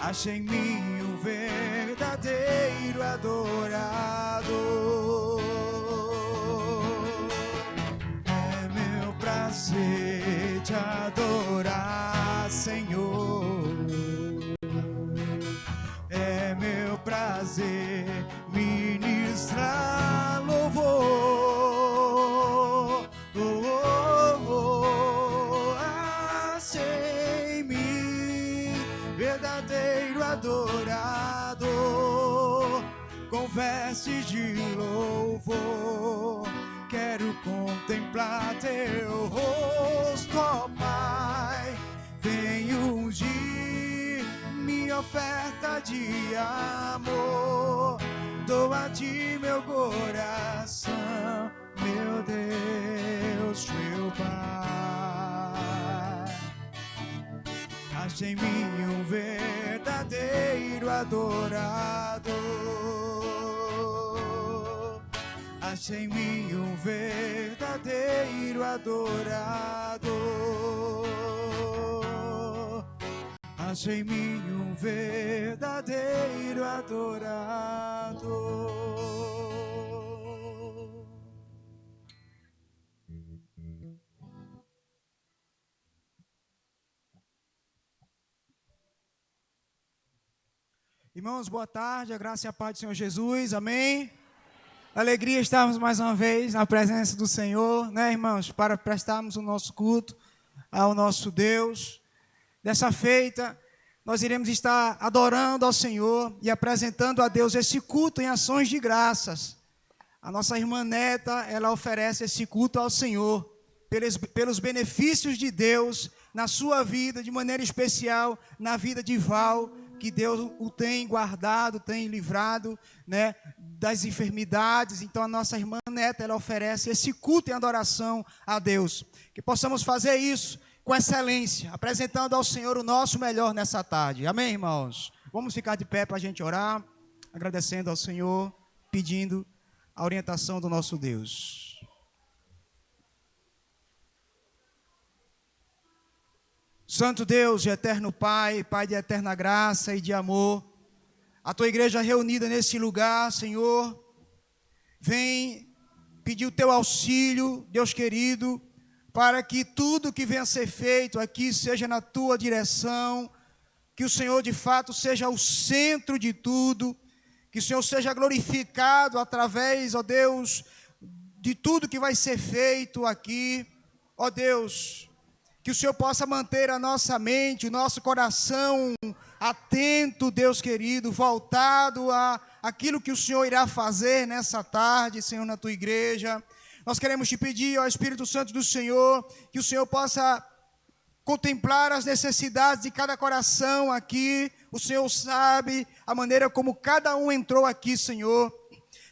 Acha em mim um verdadeiro adorador. É meu prazer te adorar, Senhor. É meu prazer ministrar louvor. Acha em mim verdadeiro adorador, com vestes de louvor. Quero contemplar teu rosto, ó Pai. Venho ungir minha oferta de amor. Dou a ti meu coração, meu Deus, meu Pai. Acha em mim um verdadeiro adorador. Acha em mim um verdadeiro adorador. Acha em mim um verdadeiro adorador. Irmãos, boa tarde, a graça e a paz do Senhor Jesus, amém? Alegria estarmos mais uma vez na presença do Senhor, né, irmãos? Para prestarmos o nosso culto ao nosso Deus. Dessa feita, nós iremos estar adorando ao Senhor e apresentando a Deus esse culto em ações de graças. A nossa irmã Neta, ela oferece esse culto ao Senhor, pelos benefícios de Deus na sua vida, de maneira especial na vida de Val, que Deus o tem guardado, tem livrado, né, das enfermidades. Então a nossa irmã Neta, ela oferece esse culto em adoração a Deus. Que possamos fazer isso com excelência, apresentando ao Senhor o nosso melhor nessa tarde. Amém, irmãos? Vamos ficar de pé para a gente orar, agradecendo ao Senhor, pedindo a orientação do nosso Deus. Santo Deus e eterno Pai, Pai de eterna graça e de amor, a tua igreja reunida nesse lugar, Senhor, vem pedir o teu auxílio, Deus querido, para que tudo que venha a ser feito aqui seja na tua direção, que o Senhor de fato seja o centro de tudo, que o Senhor seja glorificado através, ó Deus, de tudo que vai ser feito aqui, ó Deus, que o Senhor possa manter a nossa mente, o nosso coração atento, Deus querido, voltado a aquilo que o Senhor irá fazer nessa tarde, Senhor, na tua igreja. Nós queremos te pedir, ó Espírito Santo do Senhor, que o Senhor possa contemplar as necessidades de cada coração aqui. O Senhor sabe a maneira como cada um entrou aqui, Senhor.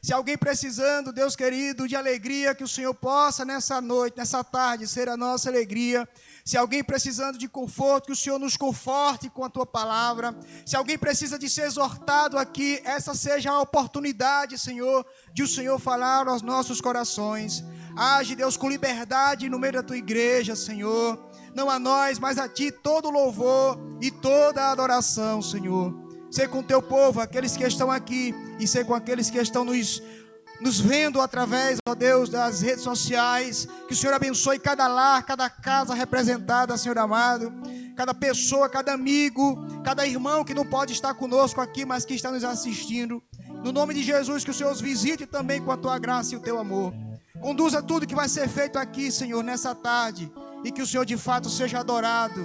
Se alguém precisando, Deus querido, de alegria, que o Senhor possa nessa noite, nessa tarde, ser a nossa alegria. Se alguém precisando de conforto, que o Senhor nos conforte com a tua palavra. Se alguém precisa de ser exortado aqui, essa seja a oportunidade, Senhor, de o Senhor falar aos nossos corações. Age, Deus, com liberdade no meio da tua igreja, Senhor. Não a nós, mas a ti todo louvor e toda adoração, Senhor. Ser com o teu povo, aqueles que estão aqui, e ser com aqueles que estão nos vendo através, ó Deus, das redes sociais. Que o Senhor abençoe cada lar, cada casa representada, Senhor amado, cada pessoa, cada amigo, cada irmão que não pode estar conosco aqui, mas que está nos assistindo. No nome de Jesus, que o Senhor os visite também com a tua graça e o teu amor. Conduza tudo que vai ser feito aqui, Senhor, nessa tarde, e que o Senhor de fato seja adorado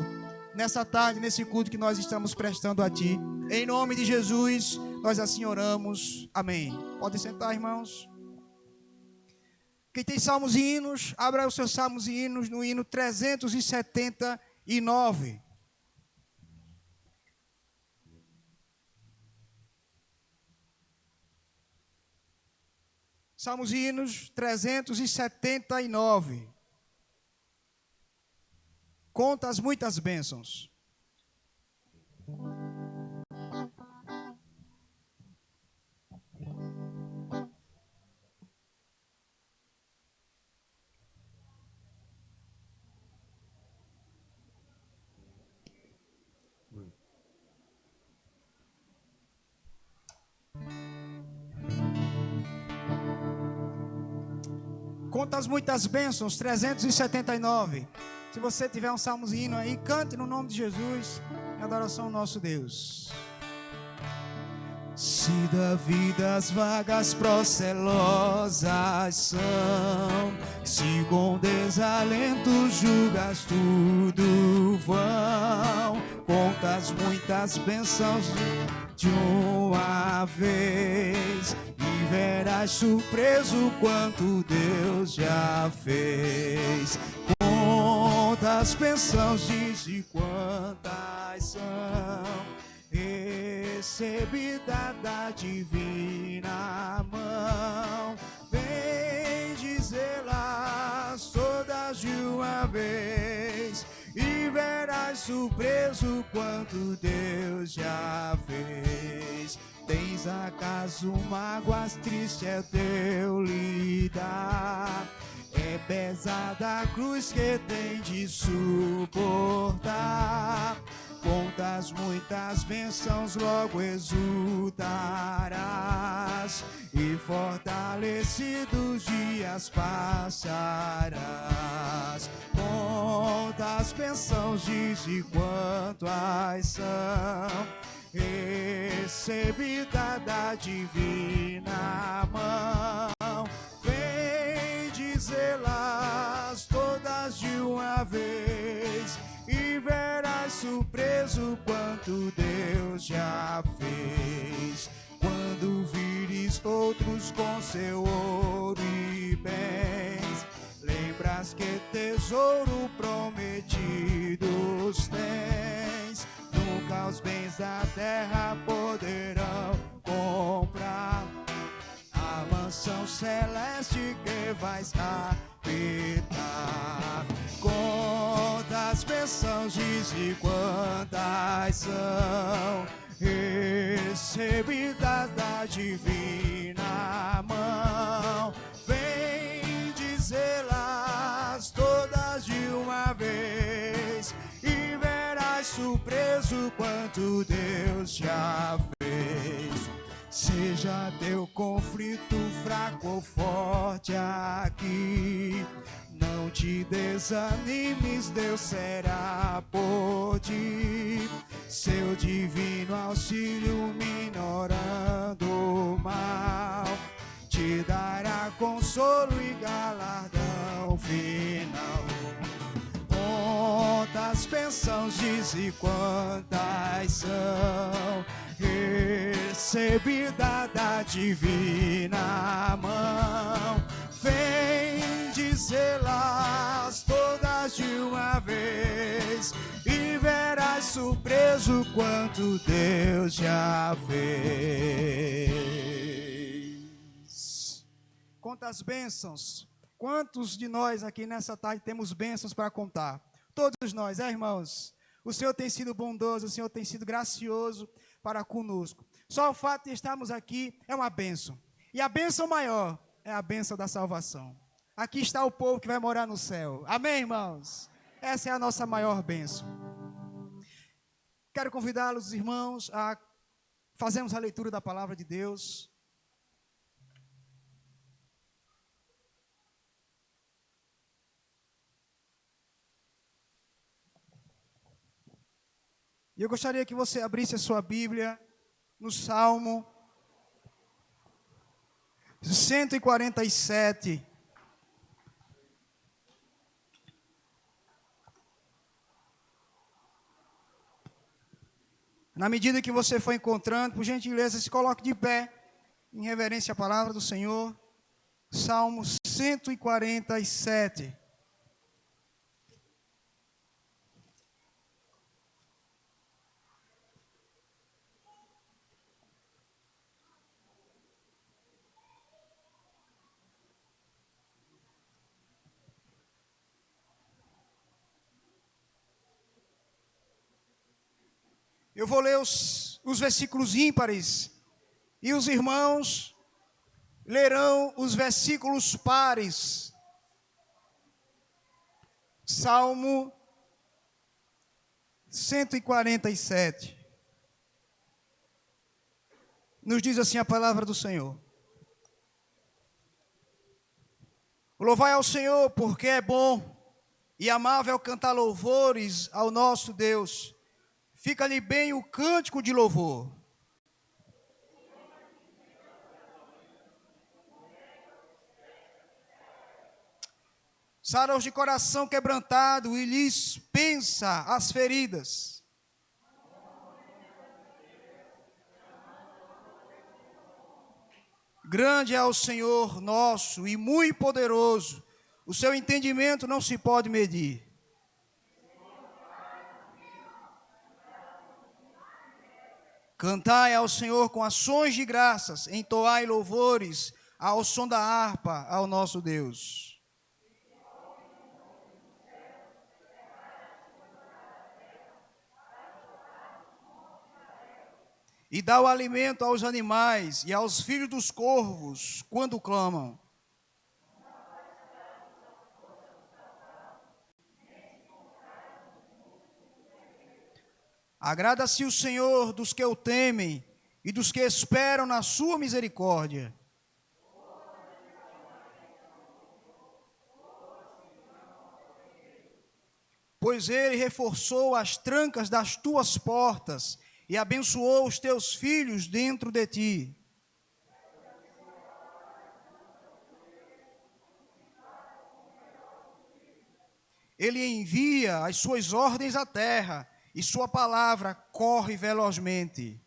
nessa tarde, nesse culto que nós estamos prestando a ti. Em nome de Jesus, nós assim oramos. Amém. Podem sentar, irmãos. Quem tem salmos e hinos, abra os seus salmos e hinos no hino 379. Salmos e hinos 379. Conta as muitas bênçãos. Quantas muitas bênçãos, 379. Se você tiver um salmozinho aí, cante no nome de Jesus, em adoração ao nosso Deus. Se da vida as vagas procelosas são, se com desalento julgas tudo vão, contas muitas bênçãos de uma vez, e verás surpreso quanto Deus já fez. Quantas bênçãos diz e quantas são, recebida da divina mão, vem dizê-las todas de uma vez, e verás surpreso quanto Deus já fez. Tens acaso mágoas, triste é teu lidar, é pesada a cruz que tem de suportar. Contas muitas bênçãos, logo exultarás, e fortalecidos dias passarás. Quantas bênçãos diz e quantas são, recebida da divina mão, vem dizê-las todas de uma vez, e verás surpreso quanto Deus já fez. Quando vires outros com seu ouro e bens, lembras que tesouro prometidos tens. Nunca os bens da terra poderão comprar a mansão celeste que vais habitar. Quantas bênçãos diz e quantas são, recebidas da divina mão, vem dizê-las todas de uma vez, e verás surpreso quanto Deus já fez. Seja teu conflito fraco ou forte aqui, não te desanimes, Deus será por ti. Seu divino auxílio minorando o mal, te dará consolo e galardão final. Quantas bênçãos diz e quantas são, recebida da divina mão, vem dizê-las todas de uma vez, e verás surpreso quanto Deus já fez. Quantas bênçãos, quantos de nós aqui nessa tarde temos bênçãos para contar? Todos nós, irmãos? O Senhor tem sido bondoso, o Senhor tem sido gracioso para conosco. Só o fato de estarmos aqui é uma bênção. E a bênção maior é a bênção da salvação. Aqui está o povo que vai morar no céu. Amém, irmãos? Essa é a nossa maior bênção. Quero convidá-los, irmãos, a fazermos a leitura da palavra de Deus. E eu gostaria que você abrisse a sua Bíblia no Salmo 147. Na medida que você for encontrando, por gentileza, se coloque de pé, em reverência à palavra do Senhor. Salmo 147. Eu vou ler os versículos ímpares e os irmãos lerão os versículos pares. Salmo 147. Nos diz assim a palavra do Senhor: Louvai ao Senhor, porque é bom e amável cantar louvores ao nosso Deus. Fica-lhe bem o cântico de louvor. Sara os de coração quebrantado e lhes pensa as feridas. Grande é o Senhor nosso e muito poderoso. O seu entendimento não se pode medir. Cantai ao Senhor com ações de graças, entoai louvores ao som da harpa ao nosso Deus. E dá o alimento aos animais e aos filhos dos corvos, quando clamam. Agrada-se o Senhor dos que o temem e dos que esperam na sua misericórdia. Pois ele reforçou as trancas das tuas portas e abençoou os teus filhos dentro de ti. Ele envia as suas ordens à terra, e sua palavra corre velozmente.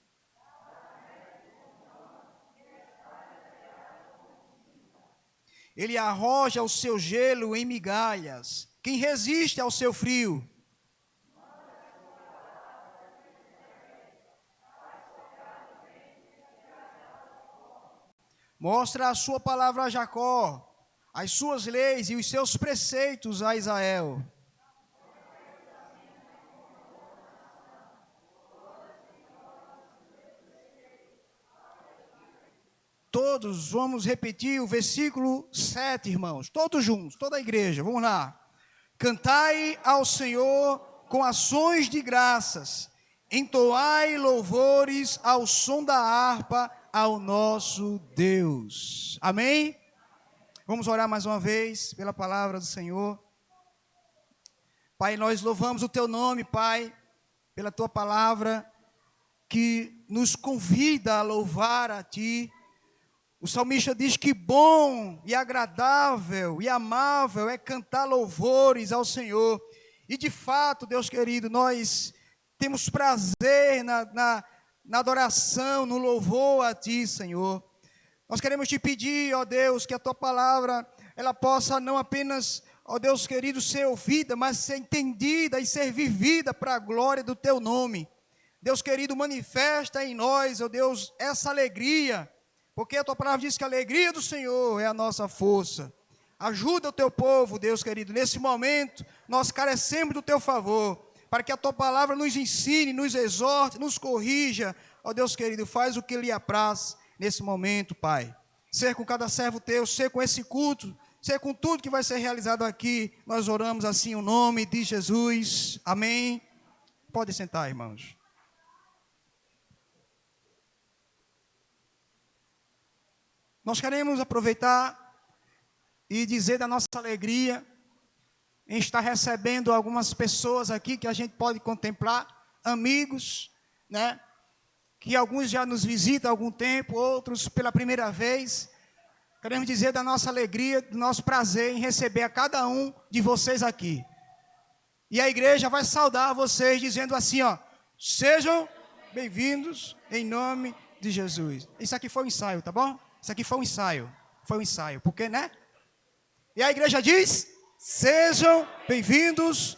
Ele arroja o seu gelo em migalhas. Quem resiste ao seu frio? Mostra a sua palavra a Jacó, as suas leis e os seus preceitos a Israel. Todos vamos repetir o versículo 7, irmãos. Todos juntos, toda a igreja. Vamos lá. Cantai ao Senhor com ações de graças. Entoai louvores ao som da harpa ao nosso Deus. Amém? Vamos orar mais uma vez pela palavra do Senhor. Pai, nós louvamos o teu nome, Pai, pela tua palavra que nos convida a louvar a ti. O salmista diz que bom e agradável e amável é cantar louvores ao Senhor. E de fato, Deus querido, nós temos prazer na adoração, no louvor a Ti, Senhor. Nós queremos Te pedir, ó Deus, que a Tua palavra, ela possa não apenas, ó Deus querido, ser ouvida, mas ser entendida e ser vivida para a glória do Teu nome. Deus querido, manifesta em nós, ó Deus, essa alegria, porque a Tua palavra diz que a alegria do Senhor é a nossa força. Ajuda o Teu povo, Deus querido, nesse momento nós carecemos do Teu favor, para que a Tua palavra nos ensine, nos exorte, nos corrija. Ó Deus querido, faz o que lhe apraz nesse momento, Pai. Ser com cada servo Teu, ser com esse culto, ser com tudo que vai ser realizado aqui. Nós oramos assim em nome de Jesus. Amém. Pode sentar, irmãos. Nós queremos aproveitar e dizer da nossa alegria em estar recebendo algumas pessoas aqui que a gente pode contemplar, amigos, né? Que alguns já nos visitam há algum tempo, outros pela primeira vez. Queremos dizer da nossa alegria, do nosso prazer em receber a cada um de vocês aqui. E a igreja vai saudar vocês dizendo assim, ó: sejam bem-vindos em nome de Jesus. Isso aqui foi um ensaio, tá bom? Isso aqui foi um ensaio, porque, né? E a igreja diz: sejam bem-vindos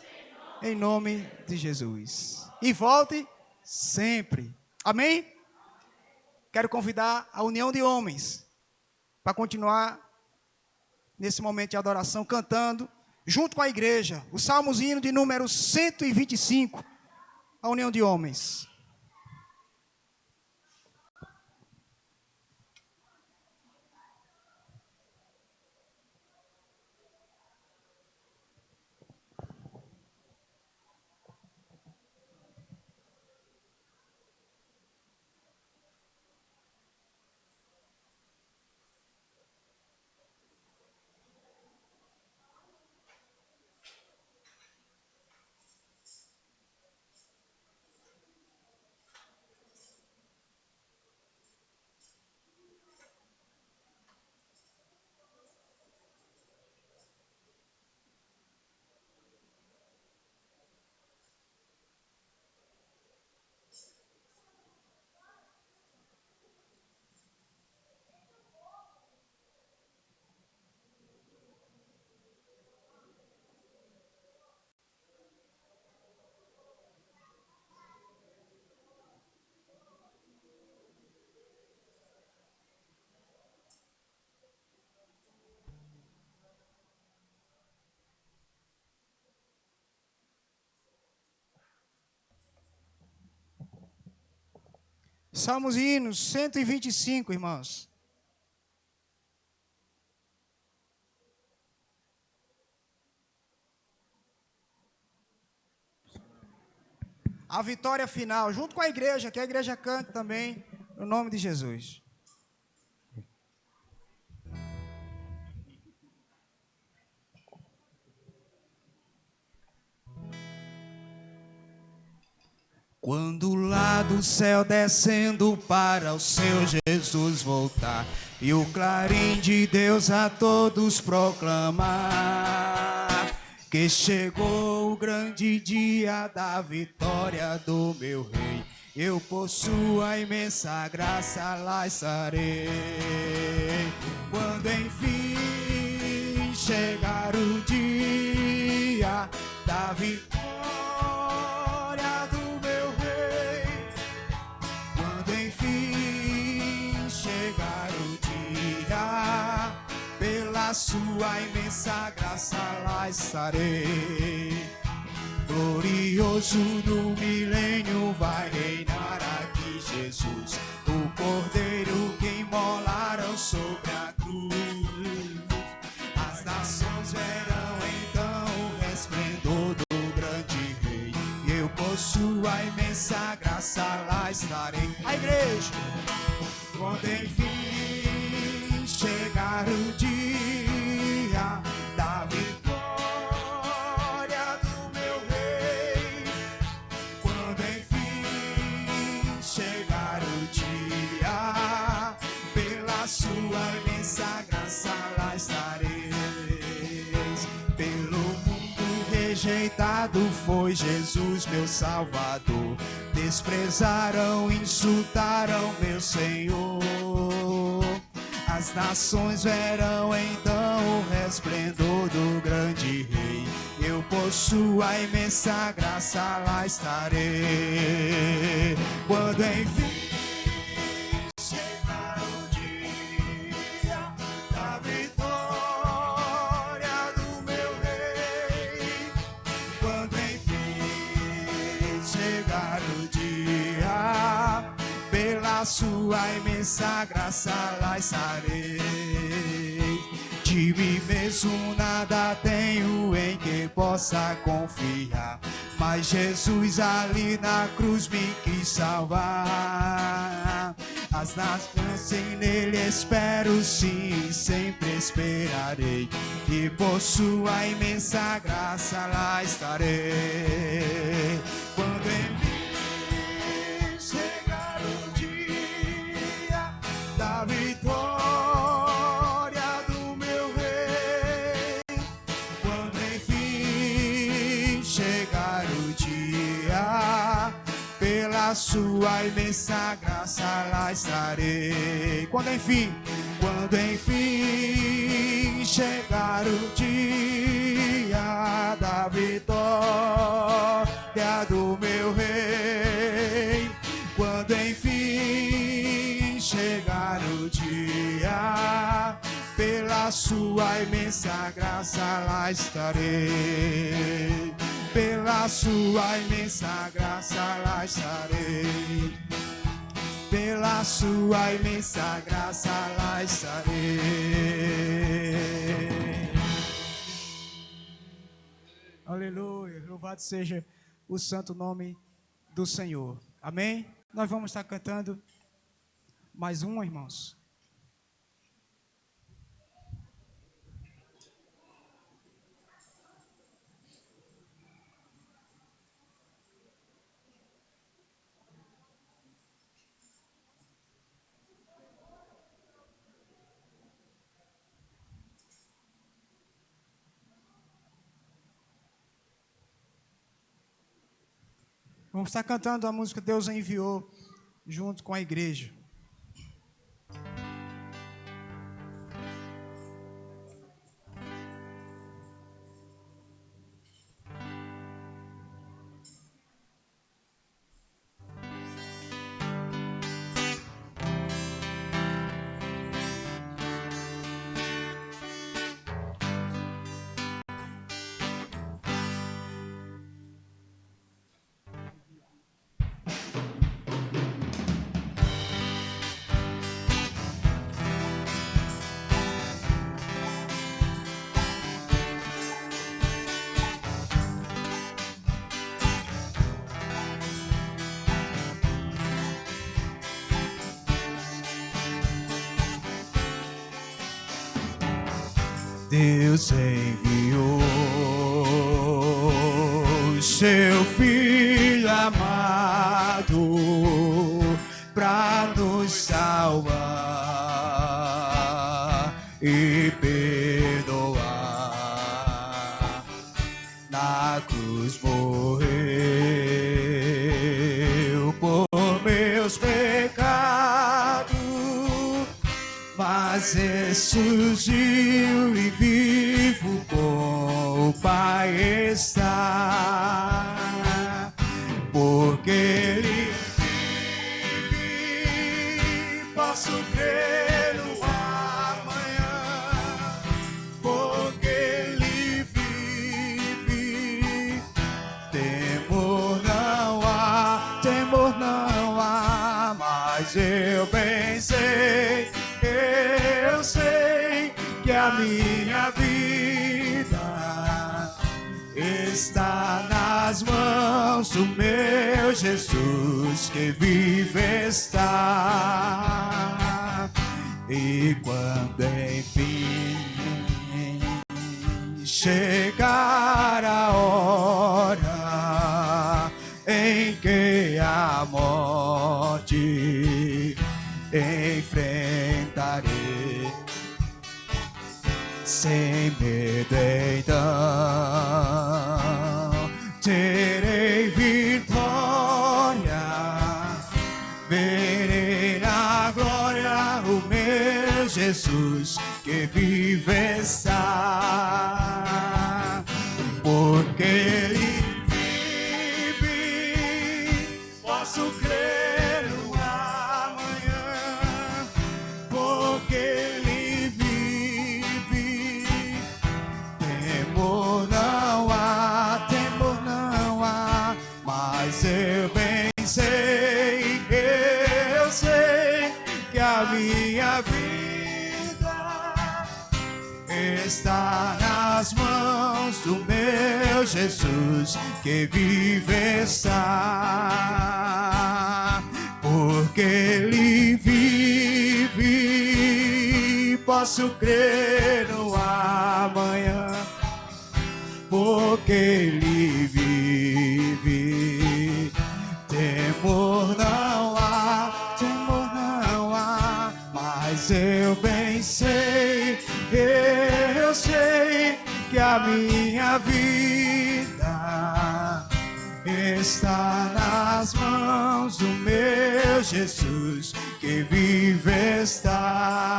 em nome de Jesus. E volte sempre. Amém? Quero convidar a união de homens para continuar nesse momento de adoração, cantando, junto com a igreja, o salmozinho de número 125, a união de homens. Salmos e hinos 125, irmãos. A vitória final, junto com a igreja, que a igreja cante também, no nome de Jesus. Quando lá do céu descendo para o seu Jesus voltar, e o clarim de Deus a todos proclamar, que chegou o grande dia da vitória do meu rei, eu por sua imensa graça lá estarei. Quando enfim chegar o dia da vitória do meu rei, quando enfim chegar o dia, pela sua imensa graça lá estarei. Glorioso no milênio vai reinar aqui Jesus, o Cordeiro que imolaram sobre a cruz. As nações verão então o resplendor do grande rei, e eu por sua imensa graça lá estarei. A igreja, quando enfim chegar o dia da vitória do meu rei, quando enfim chegar o dia, pela sua imensa graça lá estarei. Pelo mundo rejeitado foi Jesus meu Salvador, desprezaram, insultaram meu Senhor. As nações verão então o resplendor do grande rei, eu por sua imensa graça lá estarei. Quando enfim chegar o dia da vitória do meu rei, quando enfim chegar o dia, pela sua imensa graça lá estarei. De mim mesmo nada tenho em que possa confiar, mas Jesus ali na cruz me quis salvar. As nações nele espero, sim, sempre esperarei, e por sua imensa graça lá estarei. Quando enfim chegar o dia da vitória do meu rei, quando enfim chegar o dia, pela sua imensa graça lá estarei. Quando enfim chegar o dia da vitória do meu rei, quando enfim chegar o dia, pela sua imensa graça lá estarei. Pela sua imensa graça lá estarei. Pela sua imensa graça lá estarei. Aleluia, louvado seja o santo nome do Senhor. Amém? Nós vamos estar cantando mais uma, irmãos. Vamos estar cantando a música Deus enviou junto com a igreja. Deus enviou seu Filho amado para nos salvar e perdoar. Na cruz morreu por meus pecados, mas ressurgiu e vivo com o Pai está, porque Ele vive, posso crer no amanhã, porque Ele vive, temor não há, mas eu bem sei, eu sei que a minha vida está nas mãos do meu Jesus, que vive está. E quando enfim chegar a hora em que a morte enfrentarei, sem medo então terei vitória, verei na glória o meu Jesus, que vive está, porque Ele vive, posso crer no amanhã, porque Ele vive, temor não há, mas eu bem sei, eu sei que a minha vida está nas mãos do meu Jesus, que vive está, porque Ele vive, posso crer no amanhã, porque Ele vive, temor não há, mas eu bem sei, eu sei que a minha vida está nas mãos do meu Jesus, que vive está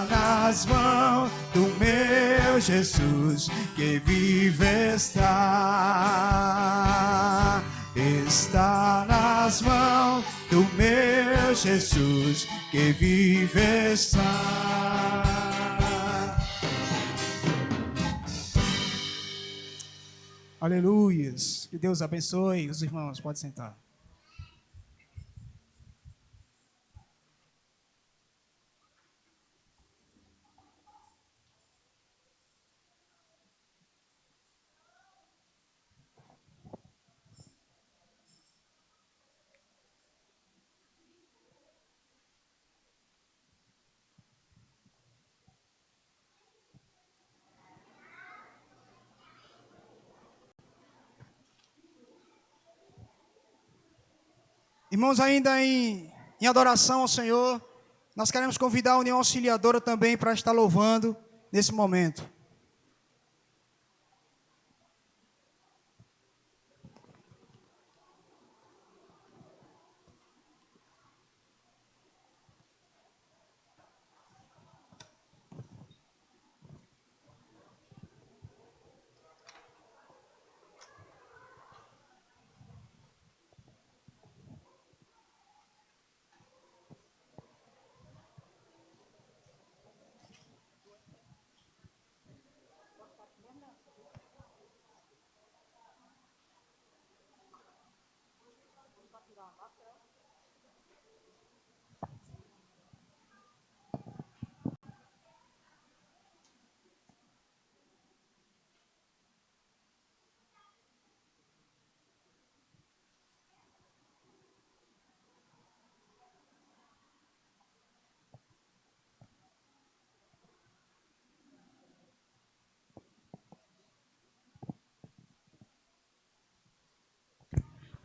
nas mãos do meu Jesus, que vive está nas mãos do meu Jesus, que vive está. Aleluias. Que Deus abençoe os irmãos. Pode sentar. Irmãos, ainda em adoração ao Senhor, nós queremos convidar a União Auxiliadora também para estar louvando nesse momento.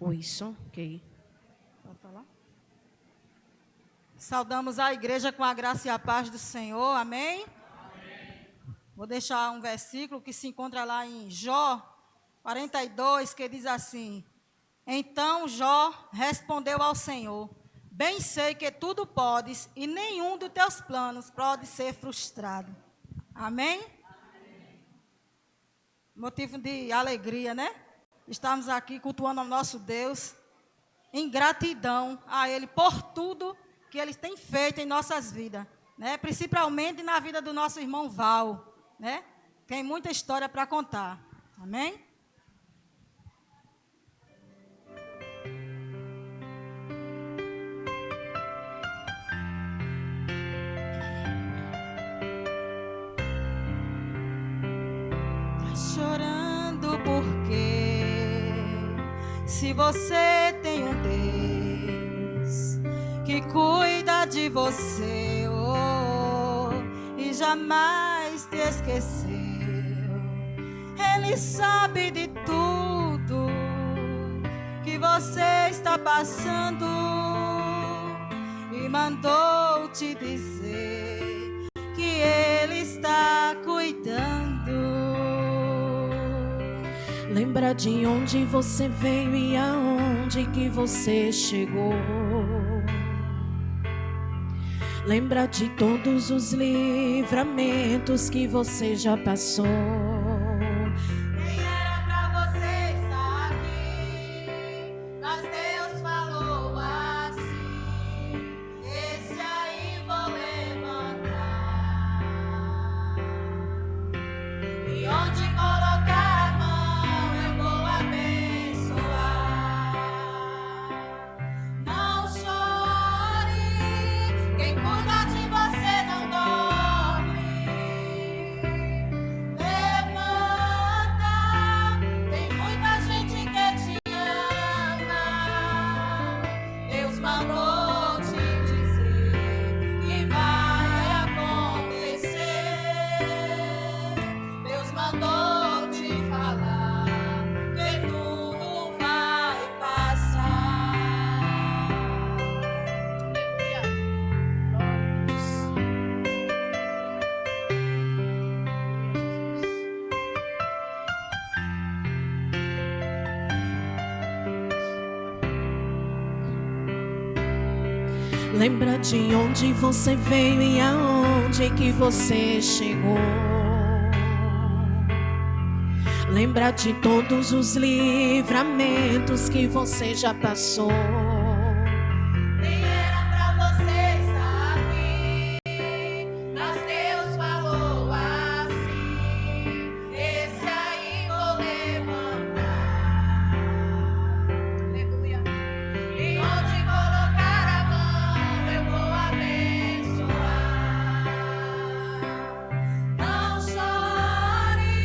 Oi, som, ok. Pode falar? Saudamos a igreja com a graça e a paz do Senhor, amém? Vou deixar um versículo que se encontra lá em Jó 42, que diz assim: Então Jó respondeu ao Senhor: Bem sei que tudo podes e nenhum dos teus planos pode ser frustrado. Amém? Motivo de alegria, né? Estamos aqui cultuando ao nosso Deus, em gratidão a Ele por tudo que Ele tem feito em nossas vidas, né? Principalmente na vida do nosso irmão Val, né? Tem muita história para contar. Amém? Chorando porque se você tem um Deus que cuida de você, e jamais te esqueceu, Ele sabe de tudo que você está passando e mandou te dizer que Ele está cuidando. Lembra de onde você veio e aonde que você chegou. Lembra de todos os livramentos que você já passou. Nem era pra você estar aqui, mas Deus falou assim: esse aí vou levantar. E onde colocar a mão eu vou abençoar. Não chore, quem cuida de você não dorme. Levanta, tem muita gente que te ama. Deus mandou te dizer que vai acontecer. Deus mandou te falar que tudo vai passar. Aleluia. Lembra de onde você veio e aonde que você chegou. Lembra de todos os livramentos que você já passou. Nem era pra você estar aqui, mas Deus falou assim: esse aí vou levantar. Aleluia. E onde colocar a mão eu vou abençoar. Não chore,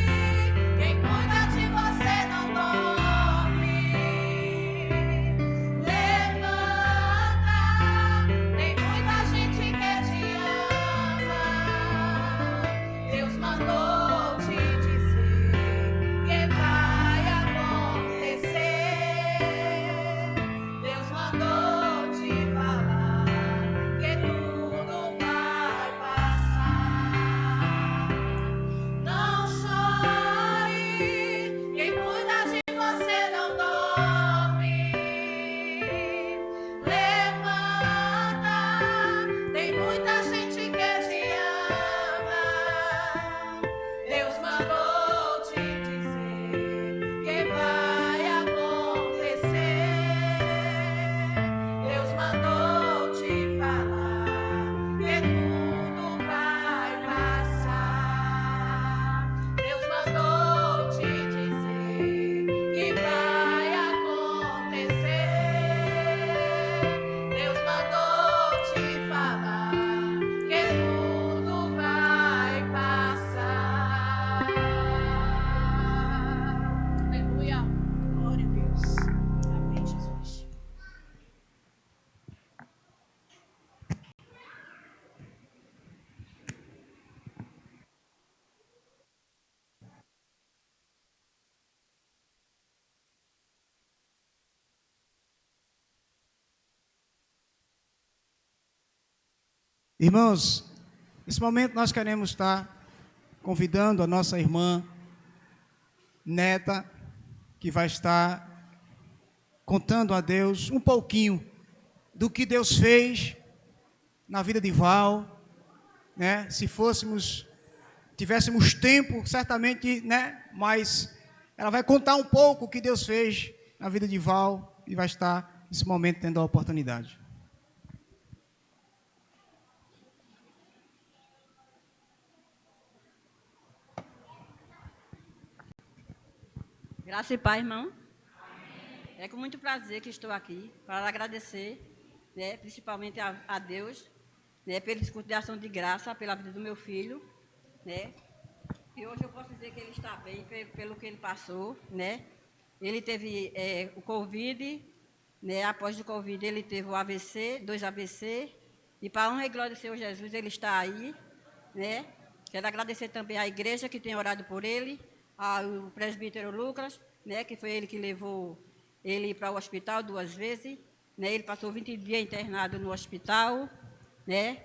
quem cuida de você não dorme. Irmãos, nesse momento nós queremos estar convidando a nossa irmã Neta, que vai estar contando a Deus um pouquinho do que Deus fez na vida de Val, né? Se tivéssemos tempo, certamente, né? Mas ela vai contar um pouco o que Deus fez na vida de Val e vai estar nesse momento tendo a oportunidade. Graça e paz, irmão. Amém. É com muito prazer que estou aqui para agradecer, né, principalmente a Deus, né, pela escuta de ação de graça pela vida do meu filho, né. E hoje eu posso dizer que ele está bem pelo que ele passou, né. Ele teve o Covid, né, após o Covid ele teve o AVC, 2 AVC, e para a honra e glória do Senhor Jesus ele está aí, né. Quero agradecer também à igreja que tem orado por ele, ao presbítero Lucas, né, que foi ele que levou ele para o hospital 2 vezes, né, ele passou 20 dias internado no hospital, né,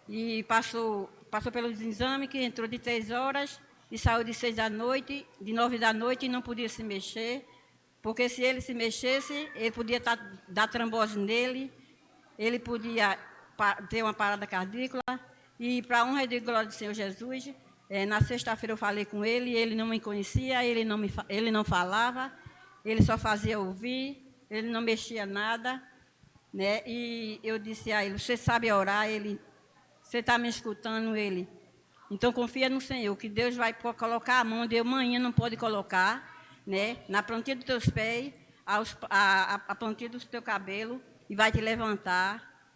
e passou pelos exames, que entrou de 3 horas e saiu de 6 da noite, de 9 da noite e não podia se mexer, porque se ele se mexesse, ele podia dar trombose nele, ele podia ter uma parada cardíaca, e para a honra e glória do Senhor Jesus, na sexta-feira eu falei com ele, ele não me conhecia, ele não falava, ele só fazia ouvir, ele não mexia nada, né? E eu disse a ele, você sabe orar? Você está me escutando? Ele, então confia no Senhor, que Deus vai colocar a mão de amanhã, não pode colocar, né? Na plantinha dos teus pés, a plantinha do teu cabelo, e vai te levantar.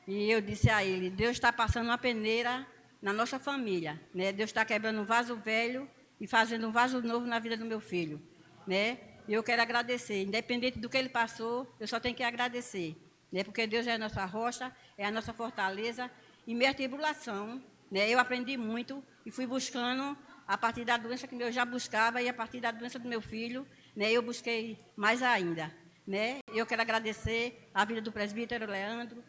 E eu disse a ele, Deus está passando uma peneira na nossa família, né? Deus está quebrando um vaso velho e fazendo um vaso novo na vida do meu filho, né? E eu quero agradecer, independente do que ele passou, eu só tenho que agradecer, né? Porque Deus é a nossa rocha, é a nossa fortaleza. Em minha tribulação, né? Eu aprendi muito e fui buscando a partir da doença que eu já buscava e a partir da doença do meu filho, né? Eu busquei mais ainda, né? Eu quero agradecer a vida do presbítero Leandro,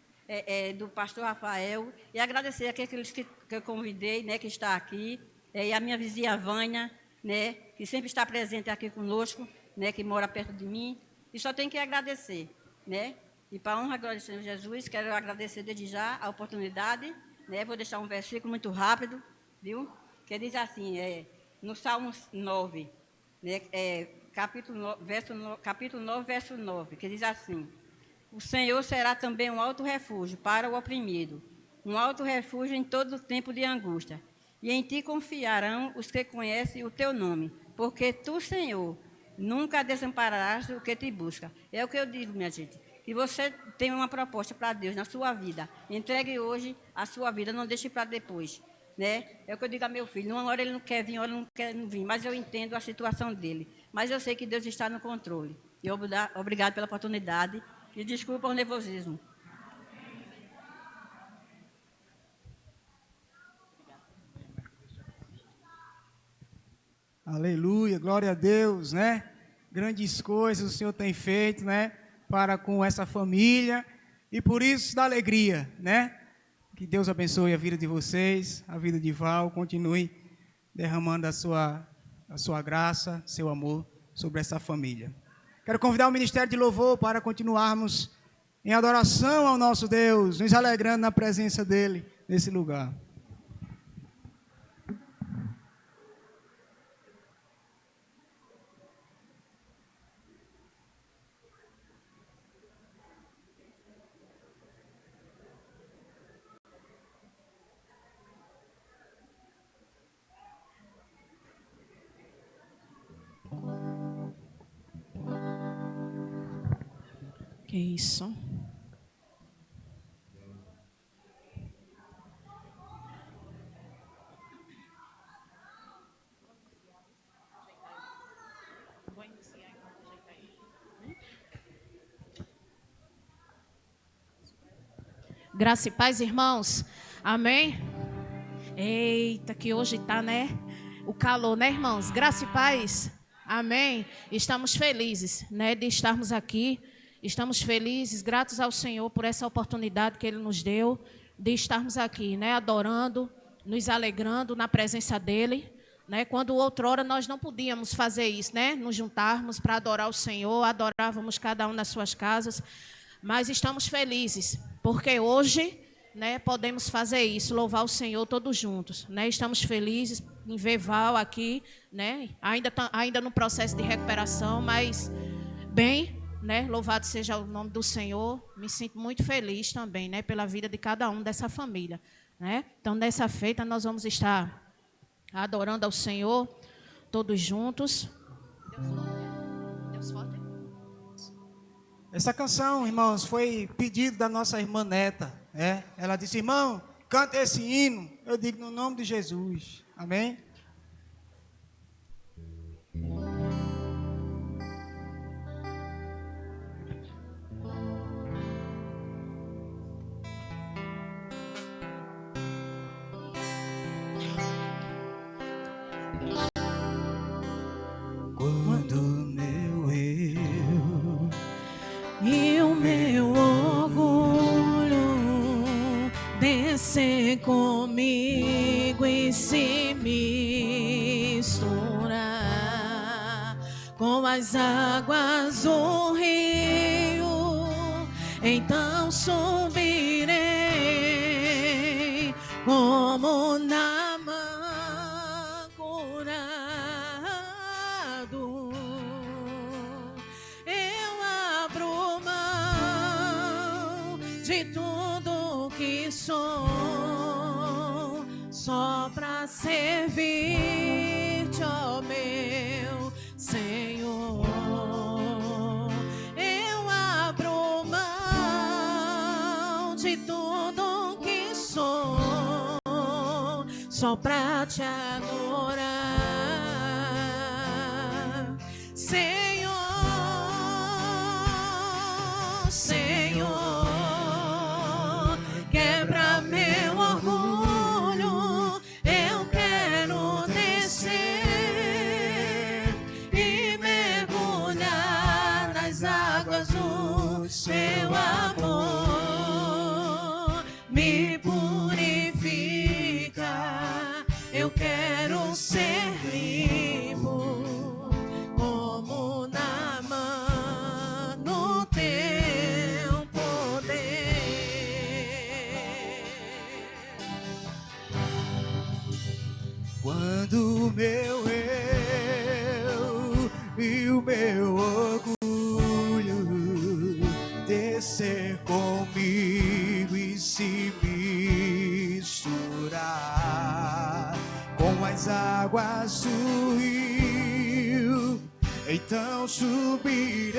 do pastor Rafael, e agradecer aqueles que eu convidei, né, que está aqui, e a minha vizinha Vânia, né, que sempre está presente aqui conosco, né, que mora perto de mim, e só tenho que agradecer, né, e para a honra e glória do Senhor Jesus, quero agradecer desde já a oportunidade, né, vou deixar um versículo muito rápido, viu, que diz assim, no Salmo 9, né, capítulo 9, verso 9, que diz assim, o Senhor será também um alto refúgio para o oprimido, um alto refúgio em todo o tempo de angústia. E em ti confiarão os que conhecem o teu nome, porque tu, Senhor, nunca desampararás o que te busca. É o que eu digo, minha gente. Que você tem uma proposta para Deus na sua vida, entregue hoje a sua vida, não deixe para depois. Né? É o que eu digo a meu filho, uma hora ele não quer vir, uma hora ele não quer vir, mas eu entendo a situação dele. Mas eu sei que Deus está no controle. E obrigado pela oportunidade. E desculpa o nervosismo. Aleluia, glória a Deus, né? Grandes coisas o Senhor tem feito, né? Para com essa família. E por isso dá alegria, né? Que Deus abençoe a vida de vocês, a vida de Val. Continue derramando a sua graça, seu amor sobre essa família. Quero convidar o Ministério de Louvor para continuarmos em adoração ao nosso Deus, nos alegrando na presença dEle nesse lugar. Que isso? Graça e paz, irmãos. Amém? Eita, que hoje está, né? O calor, né, irmãos? Graça e paz. Amém? Estamos felizes, né, de estarmos aqui. Estamos felizes, gratos ao Senhor por essa oportunidade que Ele nos deu, de estarmos aqui, né, adorando, nos alegrando na presença dEle, né, quando outrora nós não podíamos fazer isso, né, nos juntarmos para adorar o Senhor, adorávamos cada um nas suas casas, mas estamos felizes, porque hoje, né, podemos fazer isso, louvar o Senhor todos juntos, né, estamos felizes em ver Val aqui, né, ainda no processo de recuperação, mas bem, né, louvado seja o nome do Senhor, me sinto muito feliz também, né, pela vida de cada um dessa família, né, então nessa feita nós vamos estar adorando ao Senhor, todos juntos. Deus forte. Essa canção, irmãos, foi pedido da nossa irmã Neta, né? Ela disse: irmão, canta esse hino. Eu digo no nome de Jesus. Amém? Quando meu eu E o meu orgulho descer comigo e se misturar com as águas do rio, então subirei como Naamã curado. Eu abro mão de tudo que sou, só para servir-te, ó meu Senhor. Eu abro mão de tudo que sou, só para te adorar, Senhor, Senhor. Quebra meu orgulho, eu quero descer e mergulhar nas águas do seu amor. Me purifica, eu quero ser limpo como Naamã no teu poder. Quando o meu eu e o meu orgulho descer comigo e se misturar com as águas do rio, então subirei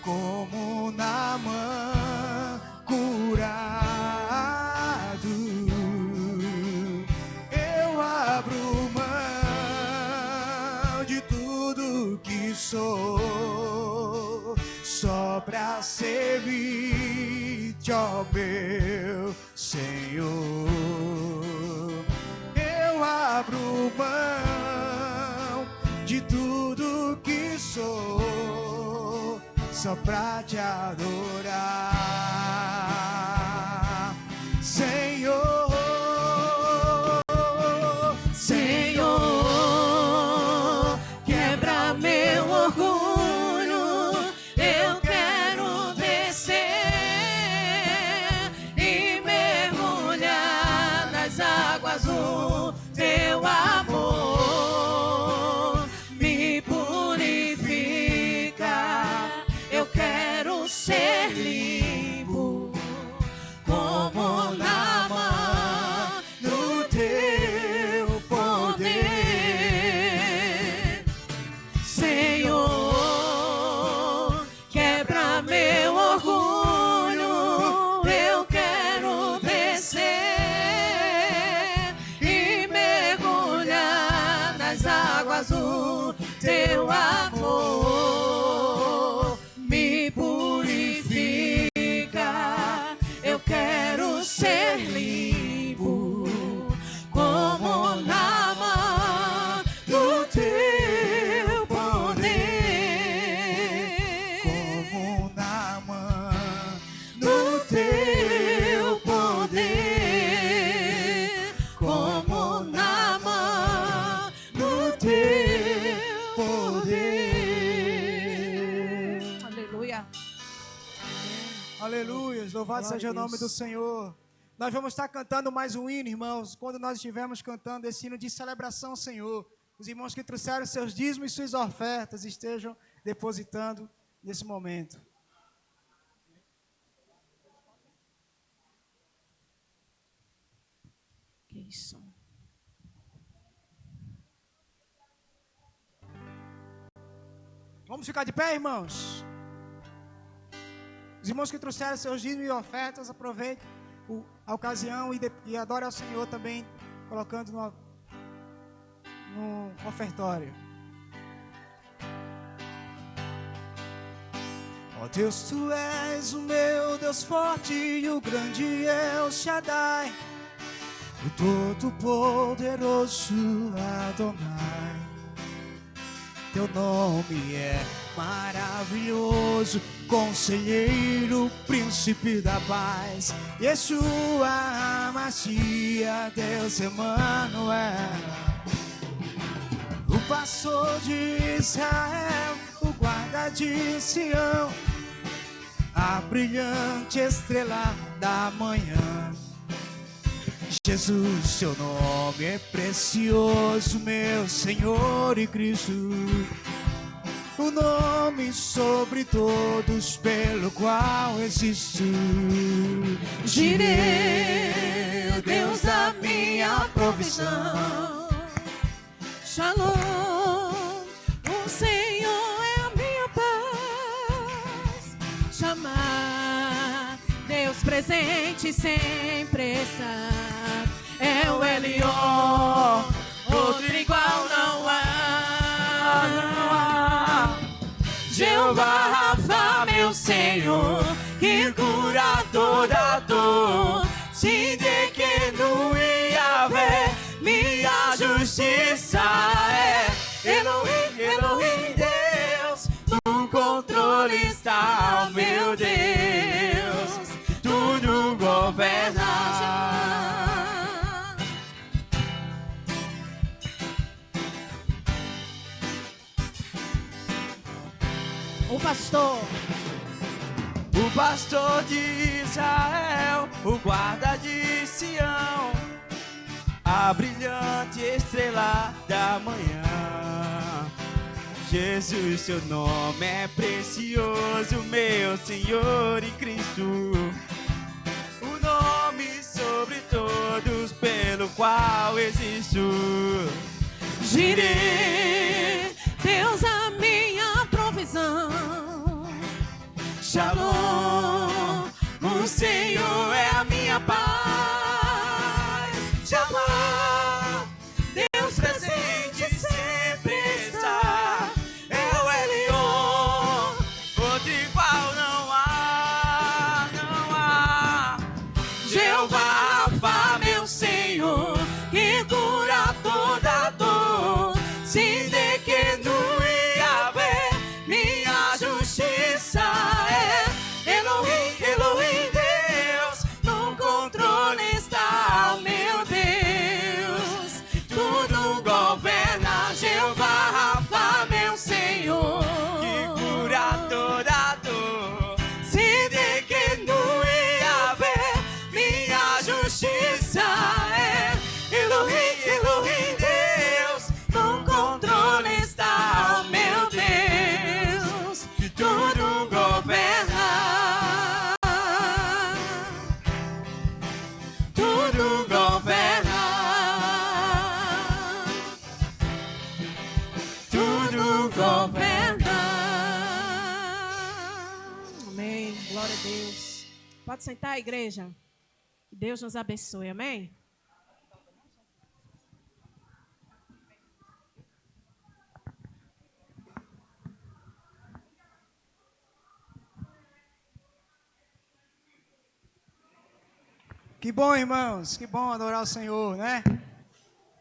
como Naamã curado. Eu abro mão de tudo que sou, só pra servir-te, ó meu Senhor. Eu abro mão de tudo que sou, só pra te adorar, Senhor. Senhor, quebra meu orgulho, eu quero descer e mergulhar nas águas do teu amor. Me purifica, eu quero ser limpo como Naamã no teu poder. Senhor, quebra meu orgulho, eu quero descer e mergulhar nas águas do teu amor. Me purifica, Aleluia, louvado Glória seja a o nome Deus. do Senhor. Nós vamos estar cantando mais um hino, irmãos. Quando nós estivermos cantando esse hino de celebração ao Senhor, os irmãos que trouxeram seus dízimos e suas ofertas estejam depositando nesse momento. Que isso. Vamos ficar de pé, irmãos? Os irmãos que trouxeram seus dízimos e ofertas, aproveitem a ocasião e adore ao Senhor também, colocando no ofertório. Ó Deus, Tu és o meu Deus forte e o grande El Shaddai, o Todo-Poderoso Adonai. Teu nome é maravilhoso, Conselheiro, Príncipe da Paz, Yeshua, Mashiach, Deus Emanuel. O pastor de Israel, o guarda de Sião, a brilhante estrela da manhã. Jesus, Seu nome é precioso, meu Senhor e Cristo, o nome sobre todos pelo qual existo. Jireh, Deus da minha provisão. Shalom, o Senhor é a minha paz. Chamar, Deus presente sempre está. É o Elion, outro igual não há, não há. Jeová Rafa, meu Senhor, que cura toda dor. Siddiqui-nu Yahvé, minha justiça é. Elohim, Elohim, Deus, no controle está o meu Deus, tudo governa. O pastor de Israel, o guarda de Sião, a brilhante estrela da manhã. Jesus, Seu nome é precioso, meu Senhor e Cristo, o nome sobre todos pelo qual existo. Jireh, Deus a minha provisão. Shalom, o Senhor é a minha paz. Chamar, Deus presente sempre está. É o Elion, outro igual não há, não há. Jeová Rafa, meu Senhor, que cura toda dor. Siddiqui-nu Yahvé, minha justiça é. Elohim, Elohim, Deus, no controle está o meu Deus, tudo governa. Jeová Rafa, meu Senhor, Que cura toda dor. Siddiqui-nu Yahvé, minha justiça é. Elohim, Elohim, Deus, no controle está o meu Deus, tudo governa. Tudo governa. Tudo governa. Amém. Glória a Deus. Pode sentar, igreja. Que Deus nos abençoe. Amém. Que bom, irmãos, que bom adorar o Senhor, né?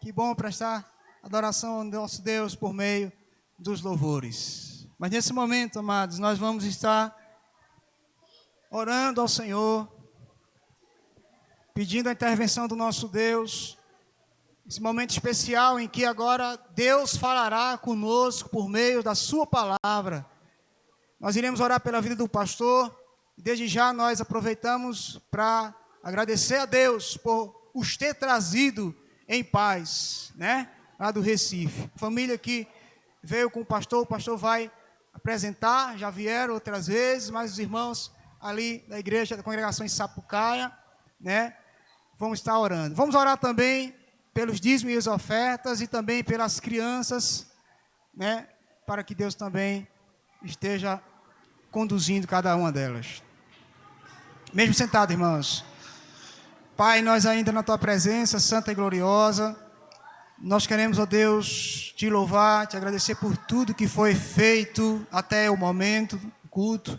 Que bom prestar adoração ao nosso Deus por meio dos louvores. Mas nesse momento, amados, nós vamos estar orando ao Senhor, pedindo a intervenção do nosso Deus. Esse momento especial em que agora Deus falará conosco por meio da sua palavra. Nós iremos orar pela vida do pastor Desde já nós aproveitamos para agradecer a Deus por os ter trazido em paz, né? Lá do Recife. Família que veio com o pastor vai apresentar, já vieram outras vezes, mas os irmãos ali da igreja, da congregação em Sapucaia, né? Vamos estar orando. Vamos orar também pelos dízimos e as ofertas e também pelas crianças, né? Para que Deus também esteja conduzindo cada uma delas. Mesmo sentado, irmãos. Pai, nós ainda na Tua presença, santa e gloriosa, nós queremos, ó Deus, Te louvar, Te agradecer por tudo que foi feito até o momento do culto,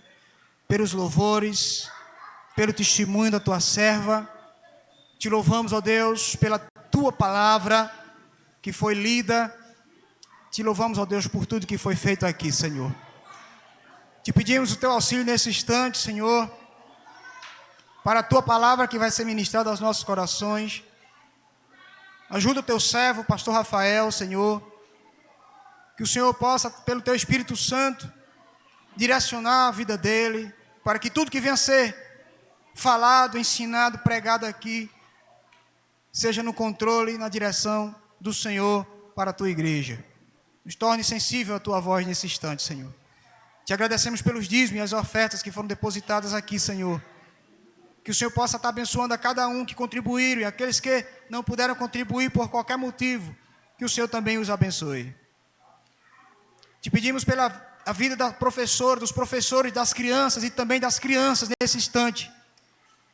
pelos louvores, pelo testemunho da Tua serva. Te louvamos, ó Deus, pela Tua palavra que foi lida. Te louvamos, ó Deus, por tudo que foi feito aqui, Senhor. Te pedimos o Teu auxílio nesse instante, Senhor, para a Tua palavra que vai ser ministrada aos nossos corações. Ajuda o Teu servo, o pastor Rafael, Senhor, que o Senhor possa, pelo Teu Espírito Santo, direcionar a vida dele, para que tudo que venha a ser falado, ensinado, pregado aqui, seja no controle e na direção do Senhor para a Tua igreja. Nos torne sensível à Tua voz nesse instante, Senhor. Te agradecemos pelos dízimos e as ofertas que foram depositadas aqui, Senhor. Que o Senhor possa estar abençoando a cada um que contribuíram e aqueles que não puderam contribuir por qualquer motivo, que o Senhor também os abençoe. Te pedimos pela a vida da professora, dos professores, das crianças e também das crianças nesse instante.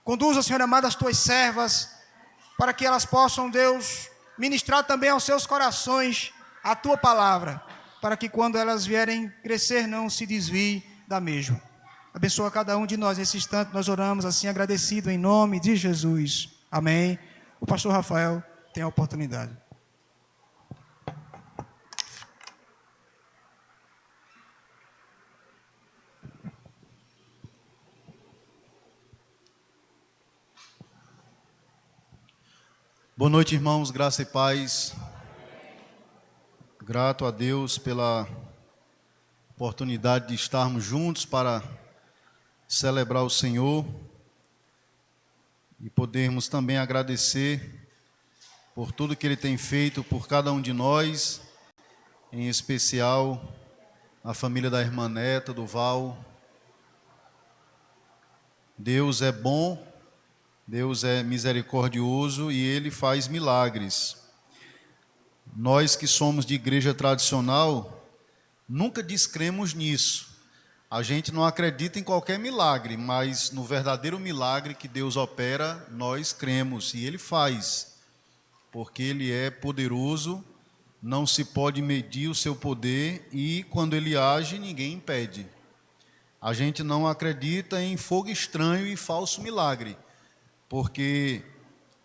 Conduza, Senhor amado, as Tuas servas, para que elas possam, Deus, ministrar também aos seus corações a Tua palavra, para que quando elas vierem crescer não se desvie da mesma. Abençoa cada um de nós nesse instante, nós oramos assim agradecido em nome de Jesus. Amém. O pastor Rafael tem a oportunidade. Boa noite, irmãos, graça e paz. Grato a Deus pela oportunidade de estarmos juntos para celebrar o Senhor e podermos também agradecer por tudo que Ele tem feito por cada um de nós, em especial a família da irmã Neta, do Val. Deus é bom, Deus é misericordioso e Ele faz milagres. Nós que somos de igreja tradicional, nunca descremos nisso. A gente não acredita em qualquer milagre, mas no verdadeiro milagre que Deus opera, nós cremos e Ele faz, porque Ele é poderoso, não se pode medir o seu poder e quando Ele age, ninguém impede. A gente não acredita em fogo estranho e falso milagre, porque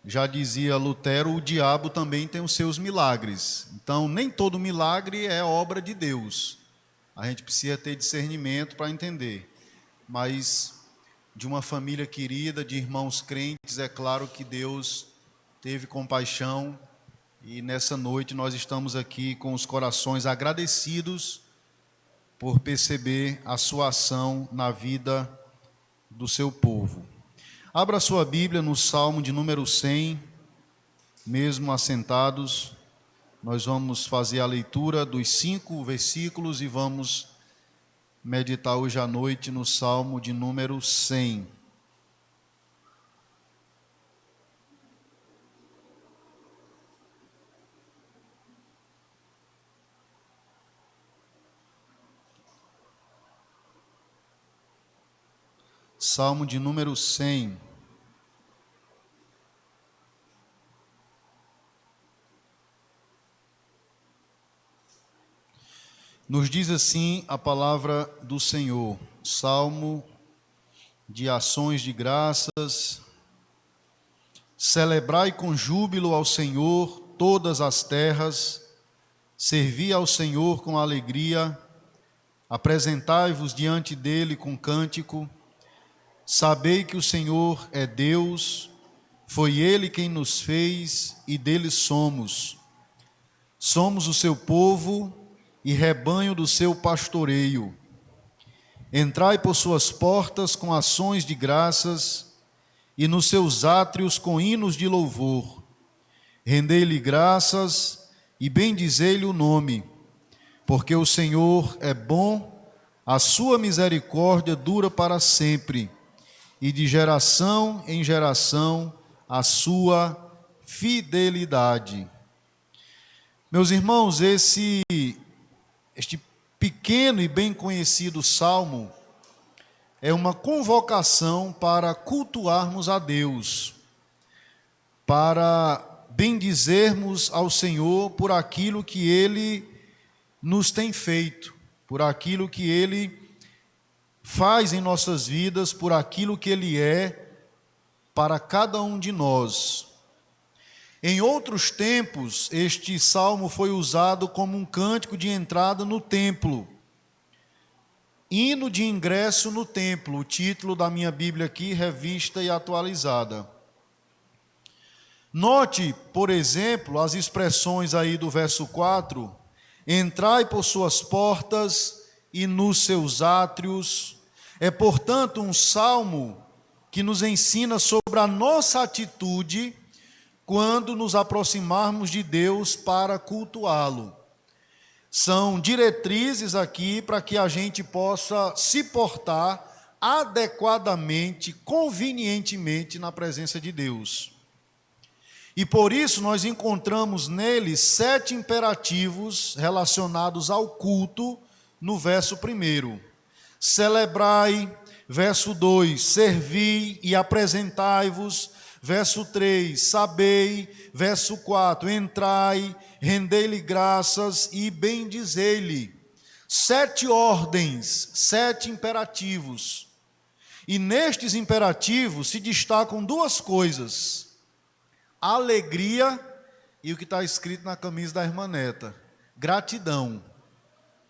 já dizia Lutero, o diabo também tem os seus milagres. Então, nem todo milagre é obra de Deus. A gente precisa ter discernimento para entender. Mas, de uma família querida, de irmãos crentes, é claro que Deus teve compaixão. E nessa noite nós estamos aqui com os corações agradecidos por perceber a sua ação na vida do seu povo. Abra sua Bíblia no Salmo de número 100, mesmo assentados. Nós vamos fazer a leitura dos 5 versículos e vamos meditar hoje à noite no Salmo de número 100. Salmo de número 100. Nos diz assim a palavra do Senhor, Salmo de ações de graças. Celebrai com júbilo ao Senhor todas as terras, servi ao Senhor com alegria, apresentai-vos diante dele com cântico. Sabei que o Senhor é Deus, foi Ele quem nos fez e dele somos. Somos o seu povo e rebanho do seu pastoreio. Entrai por suas portas com ações de graças e nos seus átrios com hinos de louvor. Rendei-lhe graças e bendizei-lhe o nome, porque o Senhor é bom, a sua misericórdia dura para sempre, e de geração em geração a sua fidelidade. Meus irmãos, este pequeno e bem conhecido salmo é uma convocação para cultuarmos a Deus, para bendizermos ao Senhor por aquilo que Ele nos tem feito, por aquilo que Ele faz em nossas vidas, por aquilo que Ele é para cada um de nós. Em outros tempos, este salmo foi usado como um cântico de entrada no templo. Hino de ingresso no templo, o título da minha Bíblia aqui, revista e atualizada. Note, por exemplo, as expressões aí do verso 4, entrai por suas portas e nos seus átrios. É, portanto, um salmo que nos ensina sobre a nossa atitude quando nos aproximarmos de Deus para cultuá-lo. São diretrizes aqui para que a gente possa se portar adequadamente, convenientemente na presença de Deus. E por isso nós encontramos nele 7 imperativos relacionados ao culto no verso 1. Celebrai, verso 2, servi e apresentai-vos, verso 3, sabei, verso 4, entrai, rendei-lhe graças e bendizei-lhe. 7 ordens, 7 imperativos. E nestes imperativos se destacam 2 coisas: alegria e o que está escrito na camisa da irmã Neta, gratidão.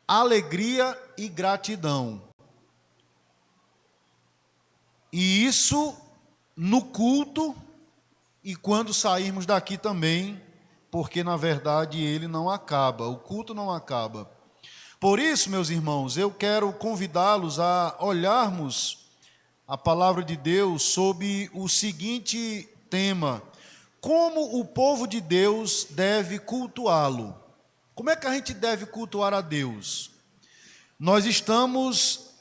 Alegria e gratidão. E isso no culto e quando sairmos daqui também, porque na verdade ele não acaba, o culto não acaba. Por isso, meus irmãos, eu quero convidá-los a olharmos a palavra de Deus sob o seguinte tema: como o povo de Deus deve cultuá-lo. Como é que a gente deve cultuar a Deus? Nós estamos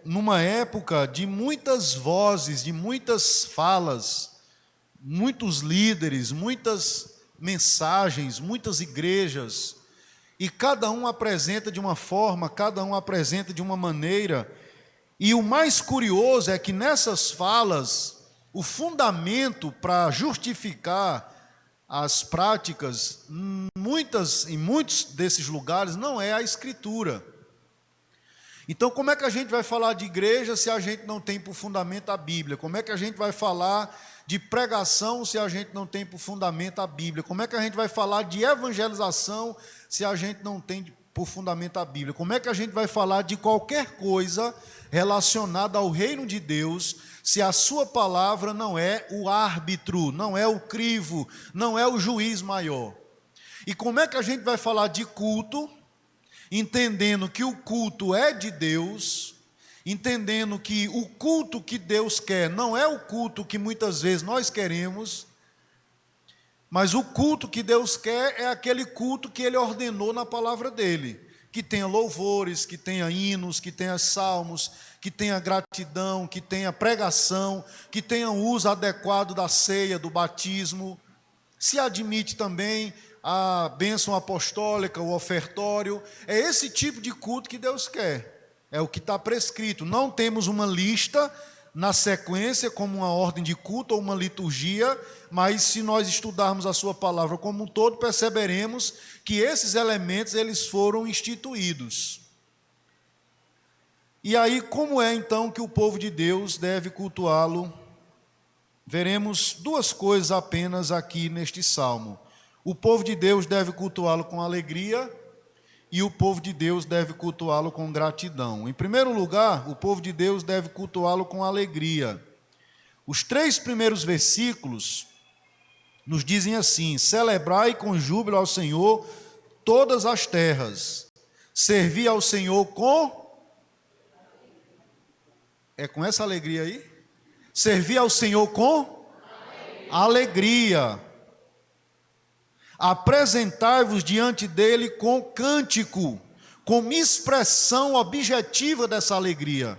numa época de muitas vozes, de muitas falas, muitos líderes, muitas mensagens, muitas igrejas, e cada um apresenta de uma forma, cada um apresenta de uma maneira, e o mais curioso é que nessas falas, o fundamento para justificar as práticas, em muitos desses lugares, não é a Escritura. Então, como é que a gente vai falar de igreja se a gente não tem por fundamento a Bíblia? Como é que a gente vai falar de pregação se a gente não tem por fundamento a Bíblia? Como é que a gente vai falar de evangelização se a gente não tem por fundamento a Bíblia? Como é que a gente vai falar de qualquer coisa relacionada ao reino de Deus se a sua palavra não é o árbitro, não é o crivo, não é o juiz maior? E como é que a gente vai falar de culto, entendendo que o culto é de Deus, entendendo que o culto que Deus quer não é o culto que muitas vezes nós queremos, mas o culto que Deus quer é aquele culto que Ele ordenou na palavra dEle, que tenha louvores, que tenha hinos, que tenha salmos, que tenha gratidão, que tenha pregação, que tenha o uso adequado da ceia, do batismo. Se admite também a bênção apostólica, o ofertório. É esse tipo de culto que Deus quer, é o que está prescrito. Não temos uma lista na sequência como uma ordem de culto ou uma liturgia, mas se nós estudarmos a sua palavra como um todo, perceberemos que esses elementos eles foram instituídos. E aí, como é então que o povo de Deus deve cultuá-lo? Veremos 2 coisas apenas aqui neste salmo. O povo de Deus deve cultuá-lo com alegria e o povo de Deus deve cultuá-lo com gratidão. Em primeiro lugar, o povo de Deus deve cultuá-lo com alegria. Os 3 primeiros versículos nos dizem assim: celebrai com júbilo ao Senhor todas as terras, servi ao Senhor com É com essa alegria aí? Servir ao Senhor com alegria. Apresentai-vos diante dele com cântico, como expressão objetiva dessa alegria.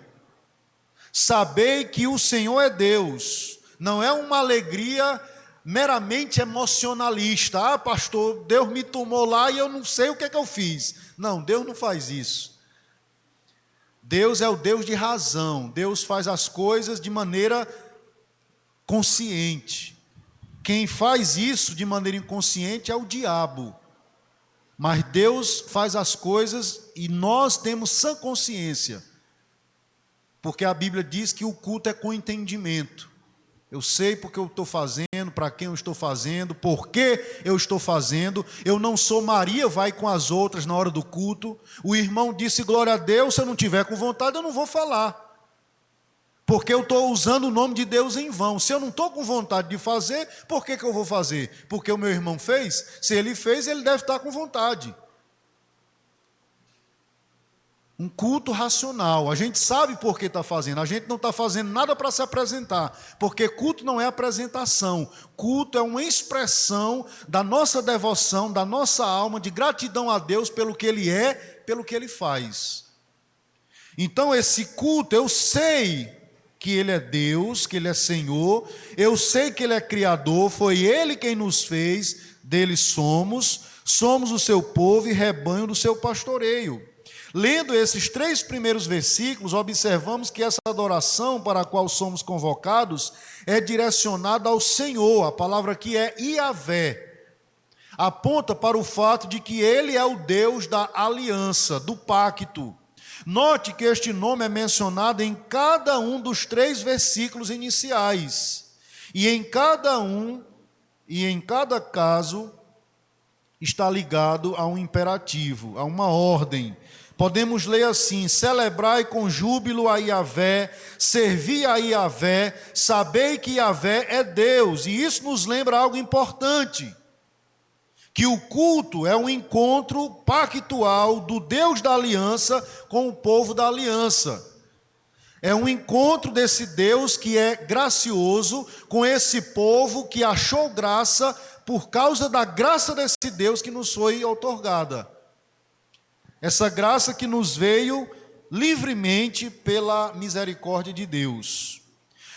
Sabei que o Senhor é Deus, não é uma alegria meramente emocionalista. Ah, pastor, Deus me tomou lá e eu não sei o que é que eu fiz. Não, Deus não faz isso. Deus é o Deus de razão. Deus faz as coisas de maneira consciente. Quem faz isso de maneira inconsciente é o diabo. Mas Deus faz as coisas e nós temos sã consciência. Porque a Bíblia diz que o culto é com entendimento. Eu sei porque eu estou fazendo, para quem eu estou fazendo, por que eu estou fazendo. Eu não sou Maria, vai com as outras na hora do culto. O irmão disse, glória a Deus, se eu não tiver com vontade, eu não vou falar. Porque eu estou usando o nome de Deus em vão. Se eu não estou com vontade de fazer, por que eu vou fazer? Porque o meu irmão fez? Se ele fez, ele deve estar com vontade. Um culto racional. A gente sabe por que está fazendo. A gente não está fazendo nada para se apresentar. Porque culto não é apresentação. Culto é uma expressão da nossa devoção, da nossa alma, de gratidão a Deus pelo que Ele é, pelo que Ele faz. Então esse culto, eu sei que Ele é Deus, que Ele é Senhor. Eu sei que Ele é Criador. Foi Ele quem nos fez. Dele somos. Somos o seu povo e rebanho do seu pastoreio. Lendo esses 3 primeiros versículos, observamos que essa adoração para a qual somos convocados é direcionada ao Senhor. A palavra aqui é Iavé. Aponta para o fato de que Ele é o Deus da aliança, do pacto. Note que este nome é mencionado em cada um dos 3 versículos iniciais. E em cada caso, está ligado a um imperativo, a uma ordem. Podemos ler assim: celebrai com júbilo a Iavé, servi a Iavé, sabei que Iavé é Deus. E isso nos lembra algo importante, que o culto é um encontro pactual do Deus da aliança com o povo da aliança. É um encontro desse Deus que é gracioso com esse povo que achou graça por causa da graça desse Deus que nos foi outorgada. Essa graça que nos veio livremente pela misericórdia de Deus.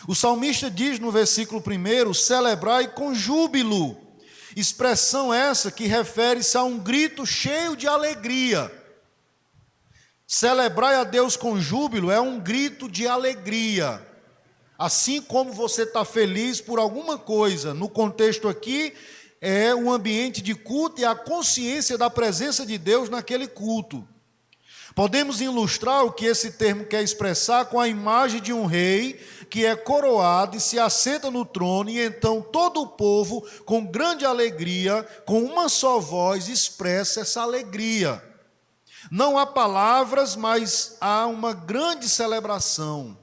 O salmista diz no versículo 1, celebrai com júbilo. Expressão essa que refere-se a um grito cheio de alegria. Celebrai a Deus com júbilo é um grito de alegria. Assim como você está feliz por alguma coisa, no contexto aqui, é um ambiente de culto e a consciência da presença de Deus naquele culto. Podemos ilustrar o que esse termo quer expressar com a imagem de um rei que é coroado e se assenta no trono, e então todo o povo, com grande alegria, com uma só voz, expressa essa alegria. Não há palavras, mas há uma grande celebração.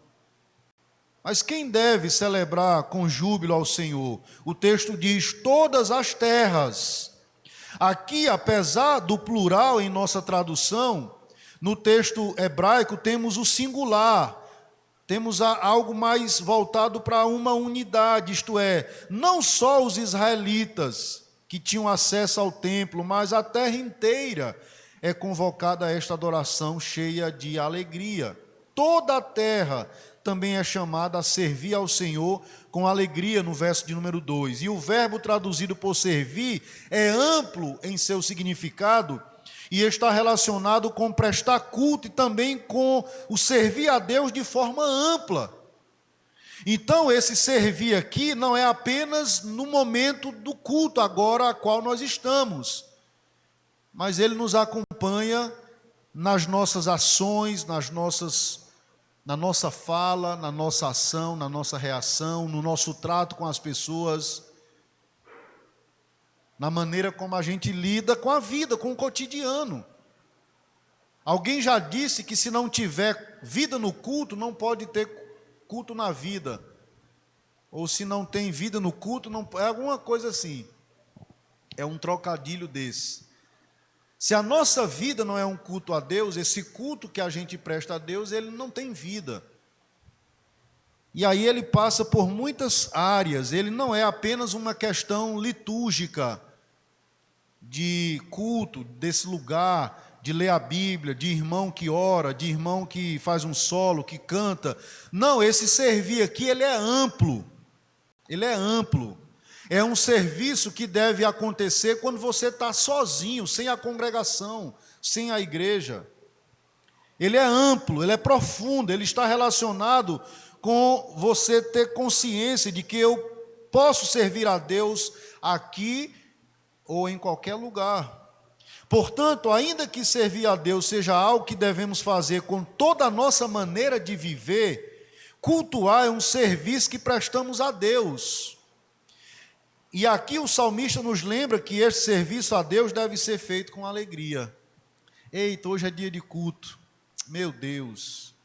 Mas quem deve celebrar com júbilo ao Senhor? O texto diz, todas as terras. Aqui, apesar do plural em nossa tradução, no texto hebraico temos o singular. Temos algo mais voltado para uma unidade, isto é, não só os israelitas que tinham acesso ao templo, mas a terra inteira é convocada a esta adoração cheia de alegria. Toda a terra também é chamada a servir ao Senhor com alegria, no verso de número 2. E o verbo traduzido por servir é amplo em seu significado e está relacionado com prestar culto e também com o servir a Deus de forma ampla. Então, esse servir aqui não é apenas no momento do culto agora a qual nós estamos, mas ele nos acompanha nas nossas ações, na nossa fala, na nossa ação, na nossa reação, no nosso trato com as pessoas, na maneira como a gente lida com a vida, com o cotidiano. Alguém já disse que se não tiver vida no culto, não pode ter culto na vida. Ou se não tem vida no culto, não é alguma coisa assim. É um trocadilho desse. Se a nossa vida não é um culto a Deus, esse culto que a gente presta a Deus, ele não tem vida. E aí ele passa por muitas áreas, ele não é apenas uma questão litúrgica, de culto, desse lugar, de ler a Bíblia, de irmão que ora, de irmão que faz um solo, que canta. Não, esse servir aqui, ele é amplo. Ele é amplo. É um serviço que deve acontecer quando você está sozinho, sem a congregação, sem a igreja. Ele é amplo, ele é profundo, ele está relacionado com você ter consciência de que eu posso servir a Deus aqui ou em qualquer lugar. Portanto, ainda que servir a Deus seja algo que devemos fazer com toda a nossa maneira de viver, cultuar é um serviço que prestamos a Deus. E aqui o salmista nos lembra que esse serviço a Deus deve ser feito com alegria. Eita, hoje é dia de culto. Meu Deus.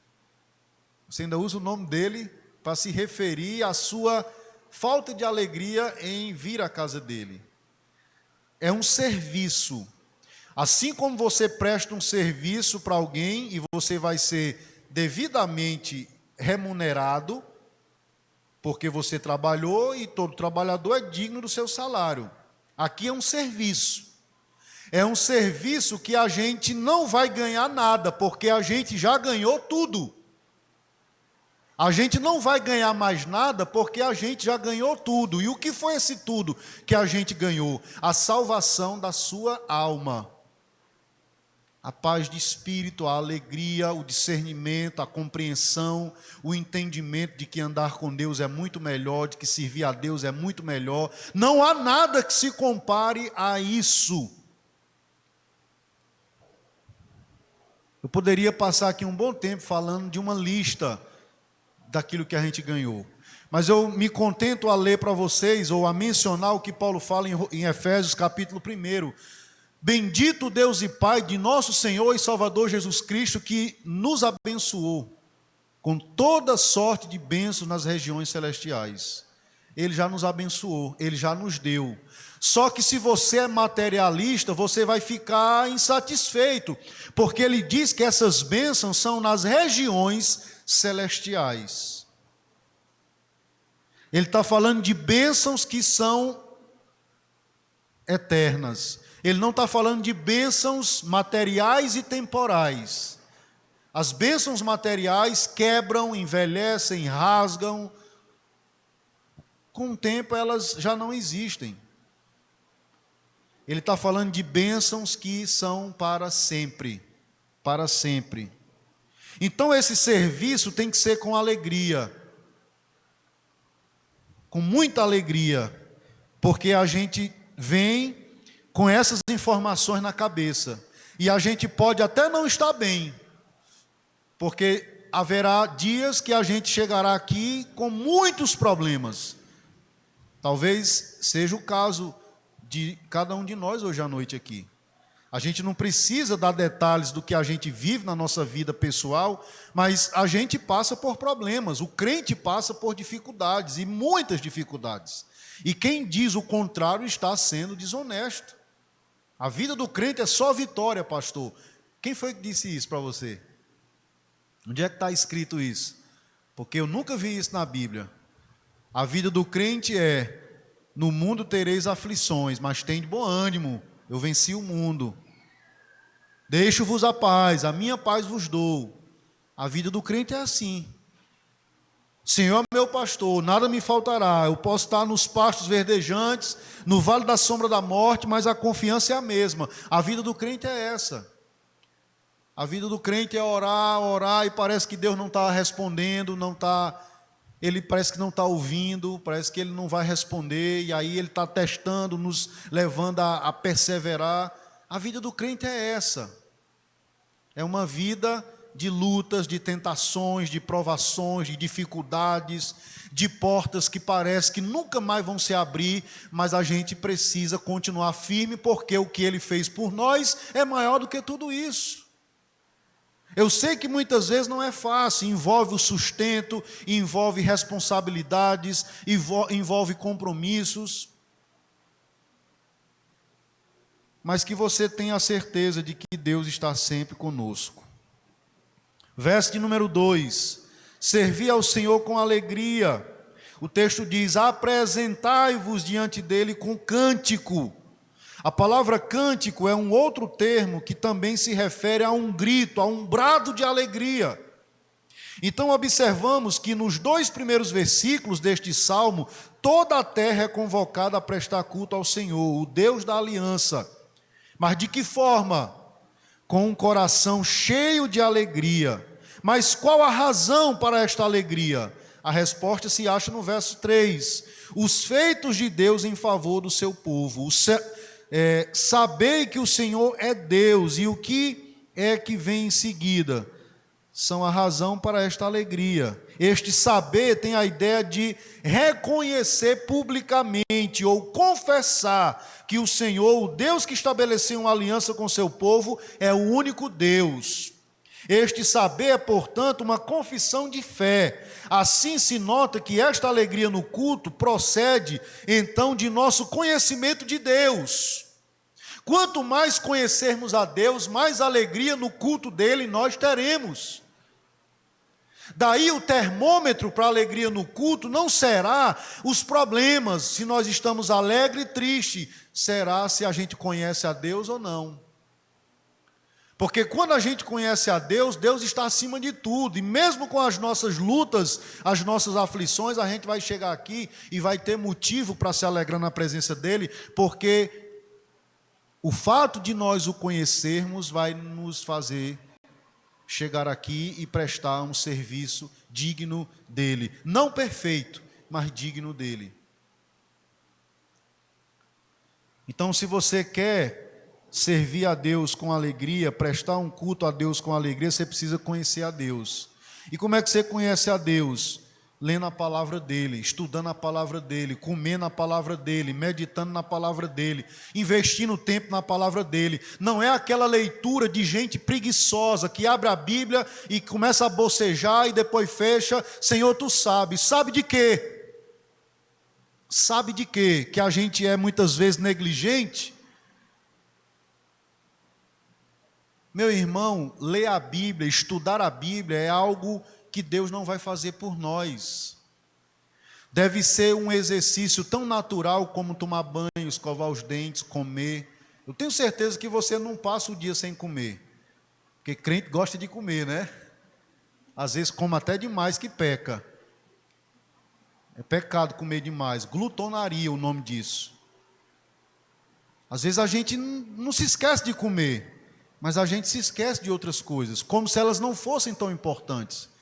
Você ainda usa o nome dele para se referir à sua falta de alegria em vir à casa dele. É um serviço. Assim como você presta um serviço para alguém e você vai ser devidamente remunerado, porque você trabalhou e todo trabalhador é digno do seu salário. Aqui é um serviço. É um serviço que a gente não vai ganhar nada, porque a gente já ganhou tudo. A gente não vai ganhar mais nada porque a gente já ganhou tudo. E o que foi esse tudo que a gente ganhou? A salvação da sua alma. A paz de espírito, a alegria, o discernimento, a compreensão, o entendimento de que andar com Deus é muito melhor, de que servir a Deus é muito melhor. Não há nada que se compare a isso. Eu poderia passar aqui um bom tempo falando de uma lista daquilo que a gente ganhou. Mas eu me contento a ler para vocês, ou a mencionar o que Paulo fala em Efésios capítulo 1. Bendito Deus e Pai de nosso Senhor e Salvador Jesus Cristo, que nos abençoou com toda sorte de bênçãos nas regiões celestiais. Ele já nos abençoou, Ele já nos deu. Só que se você é materialista, você vai ficar insatisfeito, porque Ele diz que essas bênçãos são nas regiões celestiais. Ele está falando de bênçãos que são eternas. Ele não está falando de bênçãos materiais e temporais. As bênçãos materiais quebram, envelhecem, rasgam. Com o tempo elas já não existem. Ele está falando de bênçãos que são para sempre. Para sempre. Então esse serviço tem que ser com alegria. Com muita alegria. Porque a gente vem com essas informações na cabeça. E a gente pode até não estar bem. Porque haverá dias que a gente chegará aqui com muitos problemas. Talvez seja o caso de cada um de nós hoje à noite aqui. A gente não precisa dar detalhes do que a gente vive na nossa vida pessoal, mas a gente passa por problemas, o crente passa por dificuldades, e muitas dificuldades. E quem diz o contrário está sendo desonesto. A vida do crente é só vitória, pastor. Quem foi que disse isso para você? Onde é que está escrito isso? Porque eu nunca vi isso na Bíblia. A vida do crente é: no mundo tereis aflições, mas tem de bom ânimo, eu venci o mundo. Deixo-vos a paz, a minha paz vos dou. A vida do crente é assim. Senhor é meu pastor, nada me faltará. Eu posso estar nos pastos verdejantes, no vale da sombra da morte, mas a confiança é a mesma. A vida do crente é essa. A vida do crente é orar, orar, e parece que Deus não está respondendo, Ele parece que não está ouvindo, parece que Ele não vai responder, e aí Ele está testando, nos levando a perseverar. A vida do crente é essa. É uma vida de lutas, de tentações, de provações, de dificuldades, de portas que parece que nunca mais vão se abrir, mas a gente precisa continuar firme, porque o que Ele fez por nós é maior do que tudo isso. Eu sei que muitas vezes não é fácil, envolve o sustento, envolve responsabilidades, envolve compromissos, mas que você tenha a certeza de que Deus está sempre conosco. Verso de número 2: Servi ao Senhor com alegria. O texto diz: apresentai-vos diante dele com cântico. A palavra cântico é um outro termo que também se refere a um grito, a um brado de alegria. Então observamos que nos 2 primeiros versículos deste salmo, toda a terra é convocada a prestar culto ao Senhor, o Deus da aliança. Mas de que forma? Com um coração cheio de alegria. Mas qual a razão para esta alegria? A resposta se acha no verso 3. Os feitos de Deus em favor do seu povo. Sabei que o Senhor é Deus, e o que é que vem em seguida? São a razão para esta alegria. Este saber tem a ideia de reconhecer publicamente ou confessar que o Senhor, o Deus que estabeleceu uma aliança com seu povo, é o único Deus. Este saber é, portanto, uma confissão de fé. Assim se nota que esta alegria no culto procede, então, de nosso conhecimento de Deus. Quanto mais conhecermos a Deus, mais alegria no culto dele nós teremos. Daí o termômetro para a alegria no culto não será os problemas, se nós estamos alegre e triste, será se a gente conhece a Deus ou não. Porque quando a gente conhece a Deus, Deus está acima de tudo, e mesmo com as nossas lutas, as nossas aflições, a gente vai chegar aqui e vai ter motivo para se alegrar na presença dele, porque o fato de nós o conhecermos vai nos fazer chegar aqui e prestar um serviço digno dele. Não perfeito, mas digno dele. Então, se você quer servir a Deus com alegria, prestar um culto a Deus com alegria, você precisa conhecer a Deus. E como é que você conhece a Deus? Lendo a palavra dele, estudando a palavra dele, comendo a palavra dele, meditando na palavra dele, investindo tempo na palavra dele. Não é aquela leitura de gente preguiçosa que abre a Bíblia e começa a bocejar e depois fecha. Senhor, tu sabes. Sabe de quê? Sabe de quê? Que a gente é muitas vezes negligente. Meu irmão, ler a Bíblia, estudar a Bíblia é algo que Deus não vai fazer por nós. Deve ser um exercício tão natural como tomar banho, escovar os dentes, comer. Eu tenho certeza que você não passa o dia sem comer, porque crente gosta de comer, né? Às vezes come até demais que peca. É pecado comer demais, glutonaria o nome disso. Às vezes a gente não se esquece de comer, mas a gente se esquece de outras coisas, como se elas não fossem tão importantes.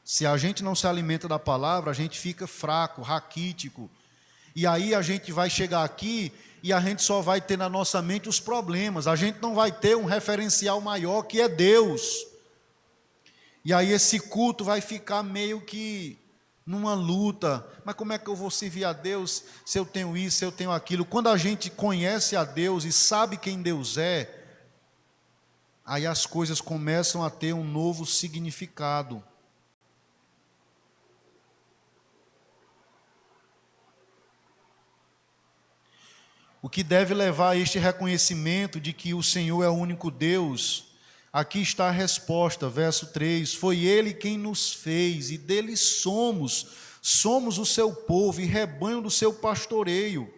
Se a gente não se alimenta da palavra, a gente fica fraco, raquítico. E aí a gente vai chegar aqui e a gente só vai ter na nossa mente os problemas. A gente não vai ter um referencial maior que é Deus. E aí esse culto vai ficar meio que numa luta. Mas como é que eu vou servir a Deus se eu tenho isso, se eu tenho aquilo? Quando a gente conhece a Deus e sabe quem Deus é, aí as coisas começam a ter um novo significado. O que deve levar a este reconhecimento de que o Senhor é o único Deus, aqui está a resposta, verso 3, foi Ele quem nos fez, e dele somos o seu povo e rebanho do seu pastoreio.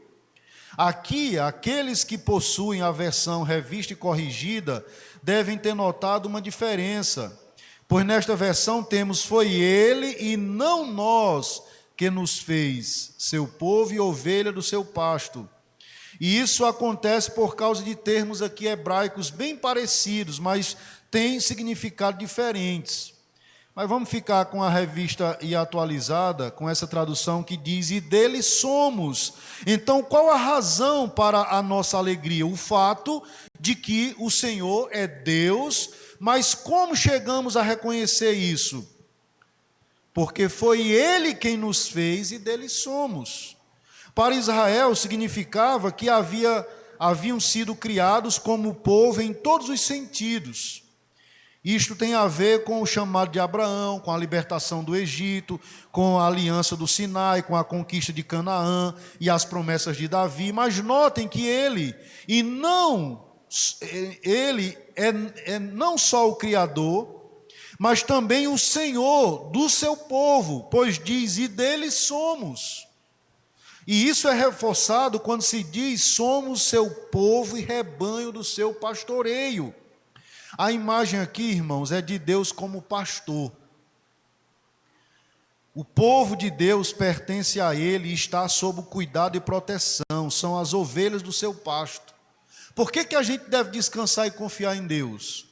Aqui, aqueles que possuem a versão revista e corrigida, devem ter notado uma diferença, pois nesta versão temos, foi Ele e não nós que nos fez, seu povo e ovelha do seu pasto. E isso acontece por causa de termos aqui hebraicos bem parecidos, mas têm significados diferentes. Mas vamos ficar com a revista e atualizada, com essa tradução que diz, e dele somos. Então, qual a razão para a nossa alegria? O fato de que o Senhor é Deus, mas como chegamos a reconhecer isso? Porque foi Ele quem nos fez e dele somos. Para Israel significava que haviam sido criados como povo em todos os sentidos. Isto tem a ver com o chamado de Abraão, com a libertação do Egito, com a aliança do Sinai, com a conquista de Canaã e as promessas de Davi. Mas notem que ele é não só o Criador, mas também o Senhor do seu povo, pois diz, e deles somos. E isso é reforçado quando se diz, somos seu povo e rebanho do seu pastoreio. A imagem aqui, irmãos, é de Deus como pastor. O povo de Deus pertence a Ele e está sob o cuidado e proteção, são as ovelhas do seu pasto. Por que a gente deve descansar e confiar em Deus?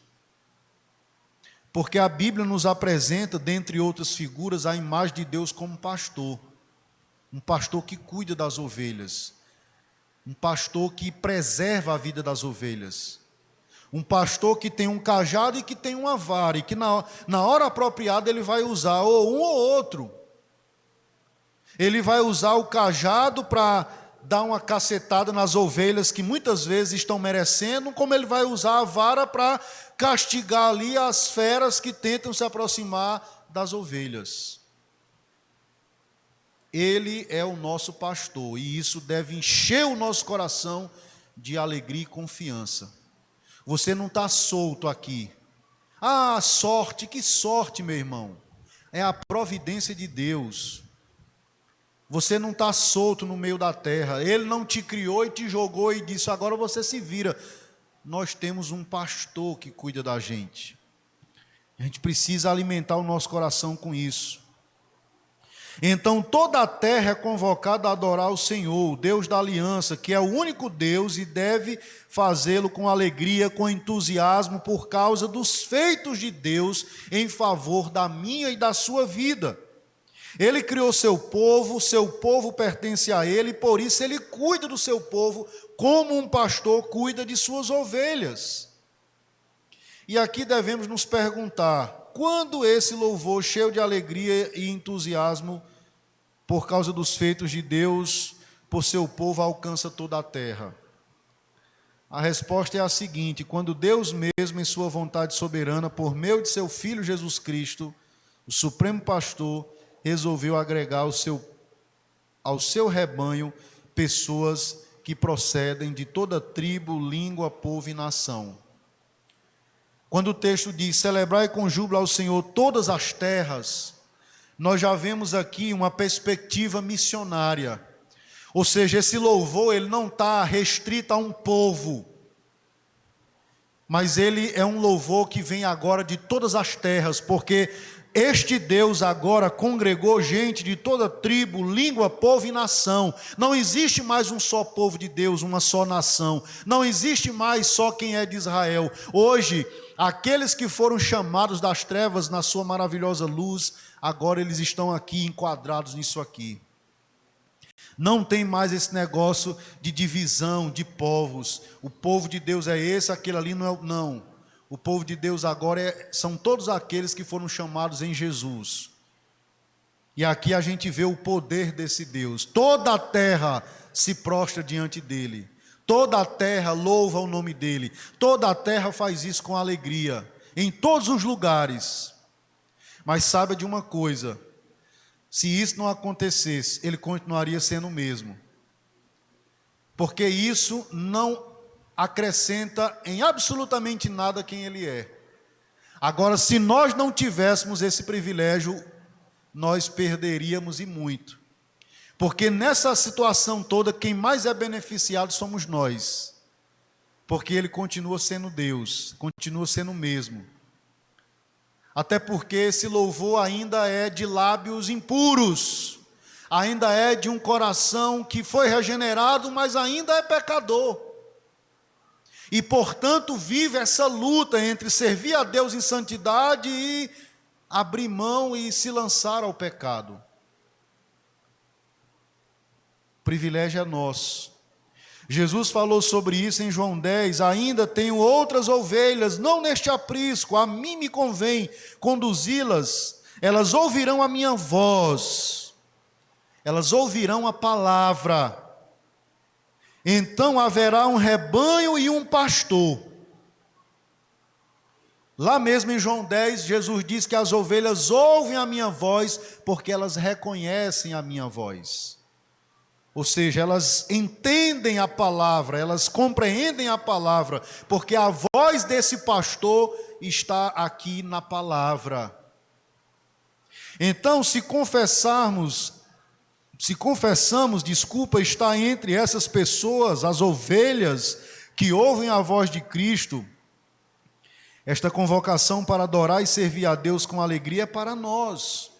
Porque a Bíblia nos apresenta, dentre outras figuras, a imagem de Deus como pastor. Um pastor que cuida das ovelhas. Um pastor que preserva a vida das ovelhas. Um pastor que tem um cajado e que tem uma vara, e que na hora apropriada ele vai usar ou um ou outro. Ele vai usar o cajado para dar uma cacetada nas ovelhas que muitas vezes estão merecendo, como ele vai usar a vara para castigar ali as feras que tentam se aproximar das ovelhas. Ele é o nosso pastor, e isso deve encher o nosso coração de alegria e confiança. Você não está solto aqui. Ah, sorte, que sorte, meu irmão. É a providência de Deus. Você não está solto no meio da terra. Ele não te criou e te jogou e disse, agora você se vira. Nós temos um pastor que cuida da gente. A gente precisa alimentar o nosso coração com isso. Então toda a terra é convocada a adorar o Senhor, o Deus da aliança, que é o único Deus, e deve fazê-lo com alegria, com entusiasmo, por causa dos feitos de Deus em favor da minha e da sua vida. Ele criou seu povo pertence a ele, e por isso ele cuida do seu povo, como um pastor cuida de suas ovelhas. E aqui devemos nos perguntar, quando esse louvor cheio de alegria e entusiasmo, por causa dos feitos de Deus, por seu povo, alcança toda a terra? A resposta é a seguinte: quando Deus mesmo, em sua vontade soberana, por meio de seu Filho Jesus Cristo, o Supremo Pastor, resolveu agregar ao seu rebanho pessoas que procedem de toda tribo, língua, povo e nação. Quando o texto diz, celebrai com júbilo ao Senhor todas as terras, nós já vemos aqui uma perspectiva missionária. Ou seja, esse louvor ele não está restrito a um povo, mas ele é um louvor que vem agora de todas as terras, porque este Deus agora congregou gente de toda tribo, língua, povo e nação. Não existe mais um só povo de Deus, uma só nação. Não existe mais só quem é de Israel. Hoje, aqueles que foram chamados das trevas na sua maravilhosa luz, agora eles estão aqui enquadrados nisso aqui. Não tem mais esse negócio de divisão de povos. O povo de Deus é esse, aquele ali não é. Não. O povo de Deus agora são todos aqueles que foram chamados em Jesus. E aqui a gente vê o poder desse Deus. Toda a terra se prostra diante dele. Toda a terra louva o nome dele. Toda a terra faz isso com alegria. Em todos os lugares. Mas saiba de uma coisa. Se isso não acontecesse, ele continuaria sendo o mesmo. Porque isso não acrescenta em absolutamente nada quem ele é. Agora, se nós não tivéssemos esse privilégio, nós perderíamos e muito. Porque nessa situação toda, quem mais é beneficiado somos nós. Porque ele continua sendo Deus, continua sendo o mesmo. Até porque esse louvor ainda é de lábios impuros, ainda é de um coração que foi regenerado, mas ainda é pecador. E, portanto, vive essa luta entre servir a Deus em santidade e abrir mão e se lançar ao pecado. O privilégio é nosso. Jesus falou sobre isso em João 10, ainda tenho outras ovelhas, não neste aprisco, a mim me convém conduzi-las, elas ouvirão a minha voz, elas ouvirão a palavra. Então haverá um rebanho e um pastor. Lá mesmo em João 10, Jesus diz que as ovelhas ouvem a minha voz, porque elas reconhecem a minha voz. Ou seja, elas entendem a palavra, elas compreendem a palavra, porque a voz desse pastor está aqui na palavra. Então, se confessamos, está entre essas pessoas, as ovelhas que ouvem a voz de Cristo, esta convocação para adorar e servir a Deus com alegria é para nós.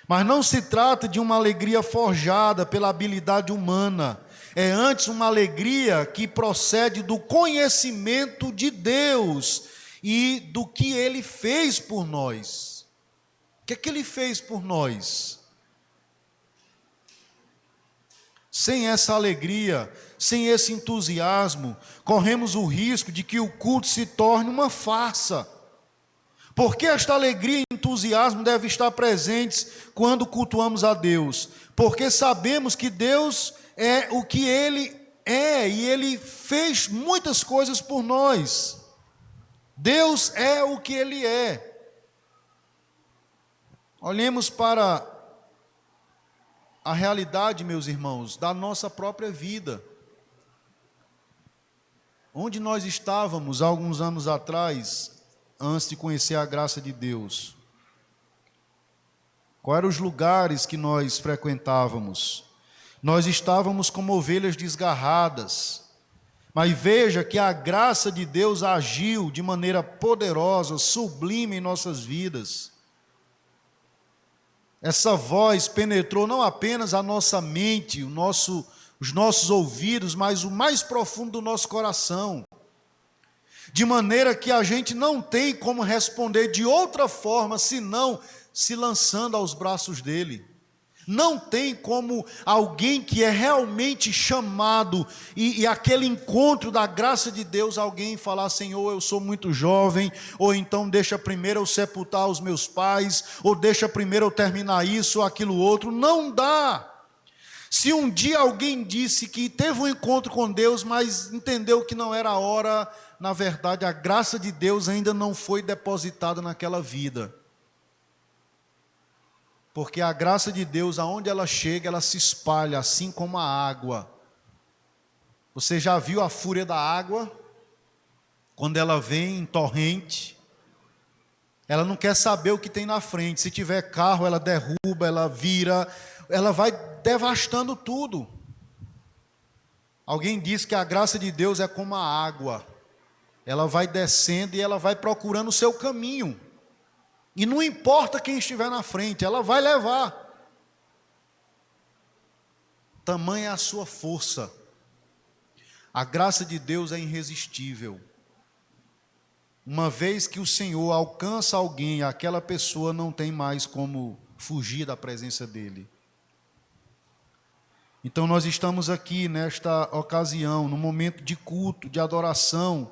Mas não se trata de uma alegria forjada pela habilidade humana. É antes uma alegria que procede do conhecimento de Deus e do que Ele fez por nós. O que é que Ele fez por nós? Sem essa alegria, sem esse entusiasmo, corremos o risco de que o culto se torne uma farsa. Porque esta alegria e entusiasmo devem estar presentes quando cultuamos a Deus? Porque sabemos que Deus é o que Ele é e Ele fez muitas coisas por nós. Deus é o que Ele é. Olhemos para a realidade, meus irmãos, da nossa própria vida. Onde nós estávamos há alguns anos atrás, antes de conhecer a graça de Deus? Quais eram os lugares que nós frequentávamos? Nós estávamos como ovelhas desgarradas, mas veja que a graça de Deus agiu de maneira poderosa, sublime em nossas vidas. Essa voz penetrou não apenas a nossa mente, os nossos ouvidos, mas o mais profundo do nosso coração. De maneira que a gente não tem como responder de outra forma, senão se lançando aos braços dele. Não tem como alguém que é realmente chamado, e aquele encontro da graça de Deus, alguém falar: Senhor, eu sou muito jovem, ou então deixa primeiro eu sepultar os meus pais, ou deixa primeiro eu terminar isso ou aquilo outro. Não dá. Se um dia alguém disse que teve um encontro com Deus, mas entendeu que não era a hora, na verdade, a graça de Deus ainda não foi depositada naquela vida. Porque a graça de Deus, aonde ela chega, ela se espalha, assim como a água. Você já viu a fúria da água? Quando ela vem em torrente, ela não quer saber o que tem na frente. Se tiver carro, ela derruba, ela vira, ela vai devastando tudo. Alguém diz que a graça de Deus é como a água. Ela vai descendo e ela vai procurando o seu caminho. E não importa quem estiver na frente, ela vai levar. Tamanha é a sua força. A graça de Deus é irresistível. Uma vez que o Senhor alcança alguém, aquela pessoa não tem mais como fugir da presença dEle. Então nós estamos aqui nesta ocasião, no momento de culto, de adoração,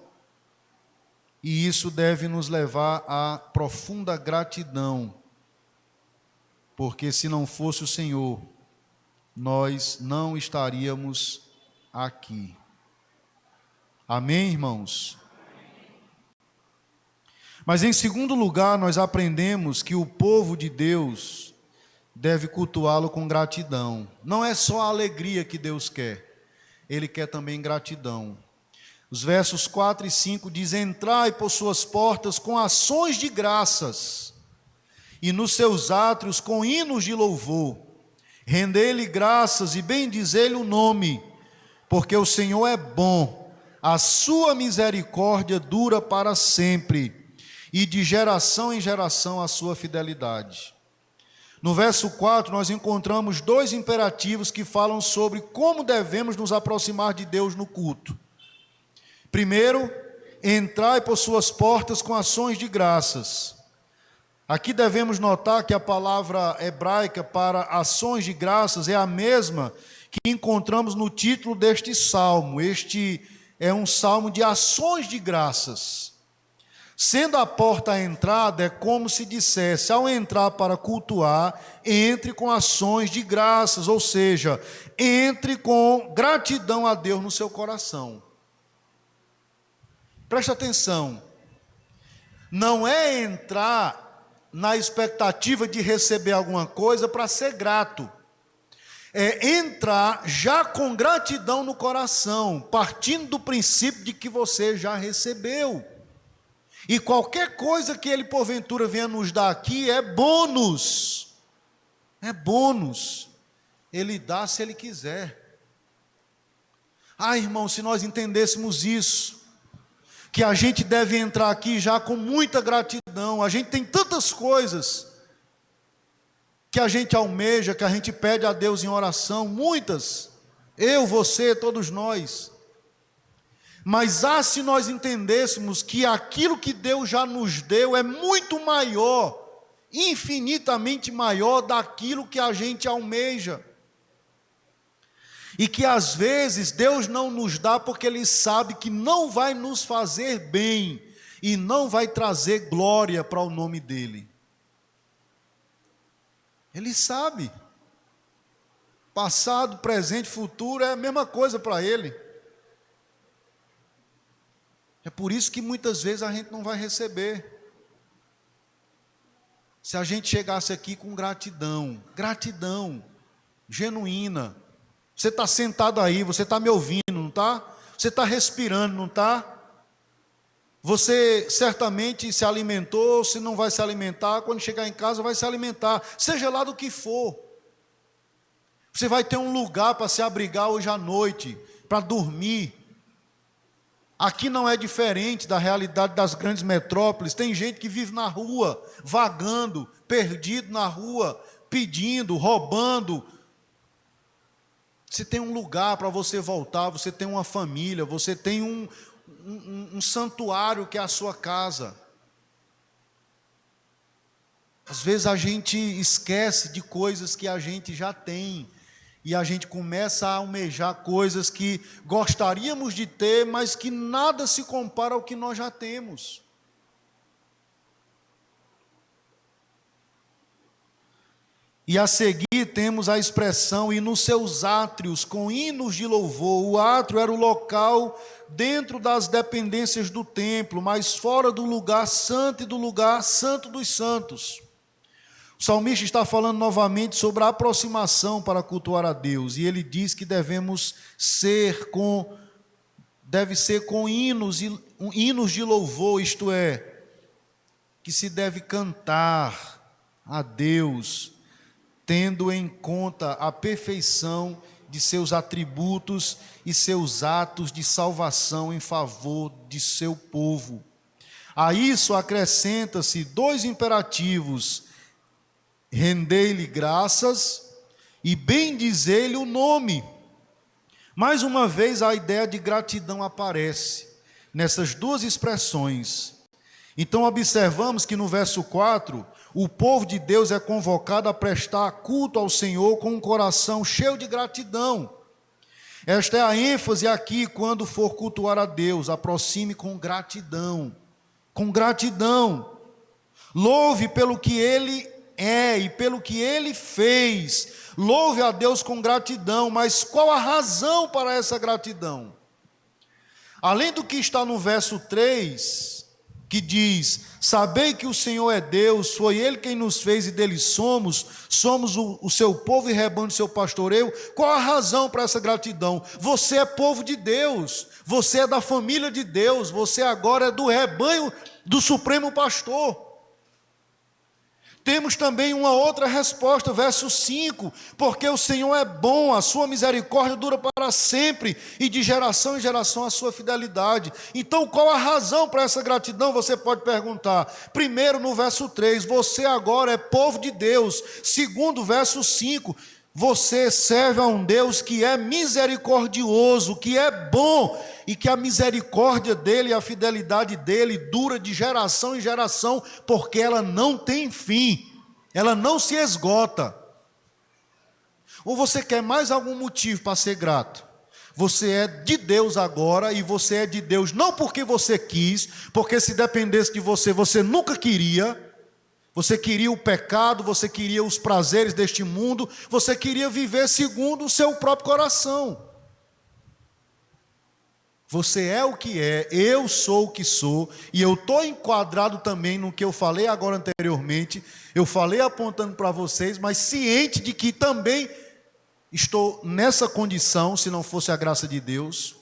e isso deve nos levar à profunda gratidão, porque se não fosse o Senhor, nós não estaríamos aqui. Amém, irmãos? Mas em segundo lugar, nós aprendemos que o povo de Deus deve cultuá-lo com gratidão. Não é só a alegria que Deus quer, Ele quer também gratidão. Os versos 4 e 5 dizem: entrai por suas portas com ações de graças, e nos seus átrios com hinos de louvor. Rendei-lhe graças e bendizei-lhe o nome, porque o Senhor é bom, a sua misericórdia dura para sempre, e de geração em geração a sua fidelidade. No verso 4 nós encontramos dois imperativos que falam sobre como devemos nos aproximar de Deus no culto. Primeiro, entrai por suas portas com ações de graças. Aqui devemos notar que a palavra hebraica para ações de graças é a mesma que encontramos no título deste salmo. Este é um salmo de ações de graças. Sendo a porta a entrada, é como se dissesse: ao entrar para cultuar, entre com ações de graças, ou seja, entre com gratidão a Deus no seu coração. Preste atenção, não é entrar na expectativa de receber alguma coisa para ser grato. é entrar já com gratidão no coração, partindo do princípio de que você já recebeu. E qualquer coisa que Ele porventura venha nos dar aqui é bônus. É bônus. Ele dá se Ele quiser. Ah, irmão, se nós entendêssemos isso, que a gente deve entrar aqui já com muita gratidão. A gente tem tantas coisas que a gente almeja, que a gente pede a Deus em oração, muitas. Eu, você, todos nós. Mas se nós entendêssemos que aquilo que Deus já nos deu é muito maior, infinitamente maior daquilo que a gente almeja. E que às vezes Deus não nos dá porque Ele sabe que não vai nos fazer bem e não vai trazer glória para o nome dEle. Ele sabe. Passado, presente, futuro é a mesma coisa para Ele. É por isso que muitas vezes a gente não vai receber. Se a gente chegasse aqui com gratidão genuína. Você está sentado aí, você está me ouvindo, não está? Você está respirando, não está? Você certamente se alimentou, se não vai se alimentar, quando chegar em casa vai se alimentar, seja lá do que for. Você vai ter um lugar para se abrigar hoje à noite, para dormir. Aqui não é diferente da realidade das grandes metrópoles. Tem gente que vive na rua, vagando, perdido na rua, pedindo, roubando. Você tem um lugar para você voltar, você tem uma família, você tem um santuário que é a sua casa. Às vezes a gente esquece de coisas que a gente já tem, e a gente começa a almejar coisas que gostaríamos de ter, mas que nada se compara ao que nós já temos. E a seguir temos a expressão, e nos seus átrios, com hinos de louvor. O átrio era o local dentro das dependências do templo, mas fora do lugar santo e do lugar santo dos santos. O salmista está falando novamente sobre a aproximação para cultuar a Deus, e ele diz que deve ser com hinos de louvor, isto é, que se deve cantar a Deus, tendo em conta a perfeição de seus atributos e seus atos de salvação em favor de seu povo. A isso acrescenta-se 2 imperativos: rendei-lhe graças e bendizei-lhe o nome. Mais uma vez a ideia de gratidão aparece nessas 2 expressões. Então observamos que no verso 4, o povo de Deus é convocado a prestar culto ao Senhor com um coração cheio de gratidão. Esta é a ênfase aqui quando for cultuar a Deus. Aproxime com gratidão. Com gratidão. Louve pelo que Ele é e pelo que Ele fez. Louve a Deus com gratidão. Mas qual a razão para essa gratidão? Além do que está no verso 3... que diz, sabei que o Senhor é Deus, foi Ele quem nos fez e dele somos o seu povo e rebanho do seu pastoreio. Qual a razão para essa gratidão? Você é povo de Deus, você é da família de Deus, você agora é do rebanho do Supremo Pastor. Temos também uma outra resposta, verso 5, porque o Senhor é bom, a sua misericórdia dura para sempre, e de geração em geração a sua fidelidade. Então qual a razão para essa gratidão? Você pode perguntar. Primeiro, no verso 3, você agora é povo de Deus. Segundo, verso 5, você serve a um Deus que é misericordioso, que é bom, e que a misericórdia dele e a fidelidade dele dura de geração em geração, porque ela não tem fim, ela não se esgota. Ou você quer mais algum motivo para ser grato? Você é de Deus agora, e você é de Deus não porque você quis, porque se dependesse de você, você nunca queria. Você queria o pecado, você queria os prazeres deste mundo, você queria viver segundo o seu próprio coração. Você é o que é, eu sou o que sou, e eu estou enquadrado também no que eu falei agora anteriormente. Eu falei apontando para vocês, mas ciente de que também estou nessa condição se não fosse a graça de Deus.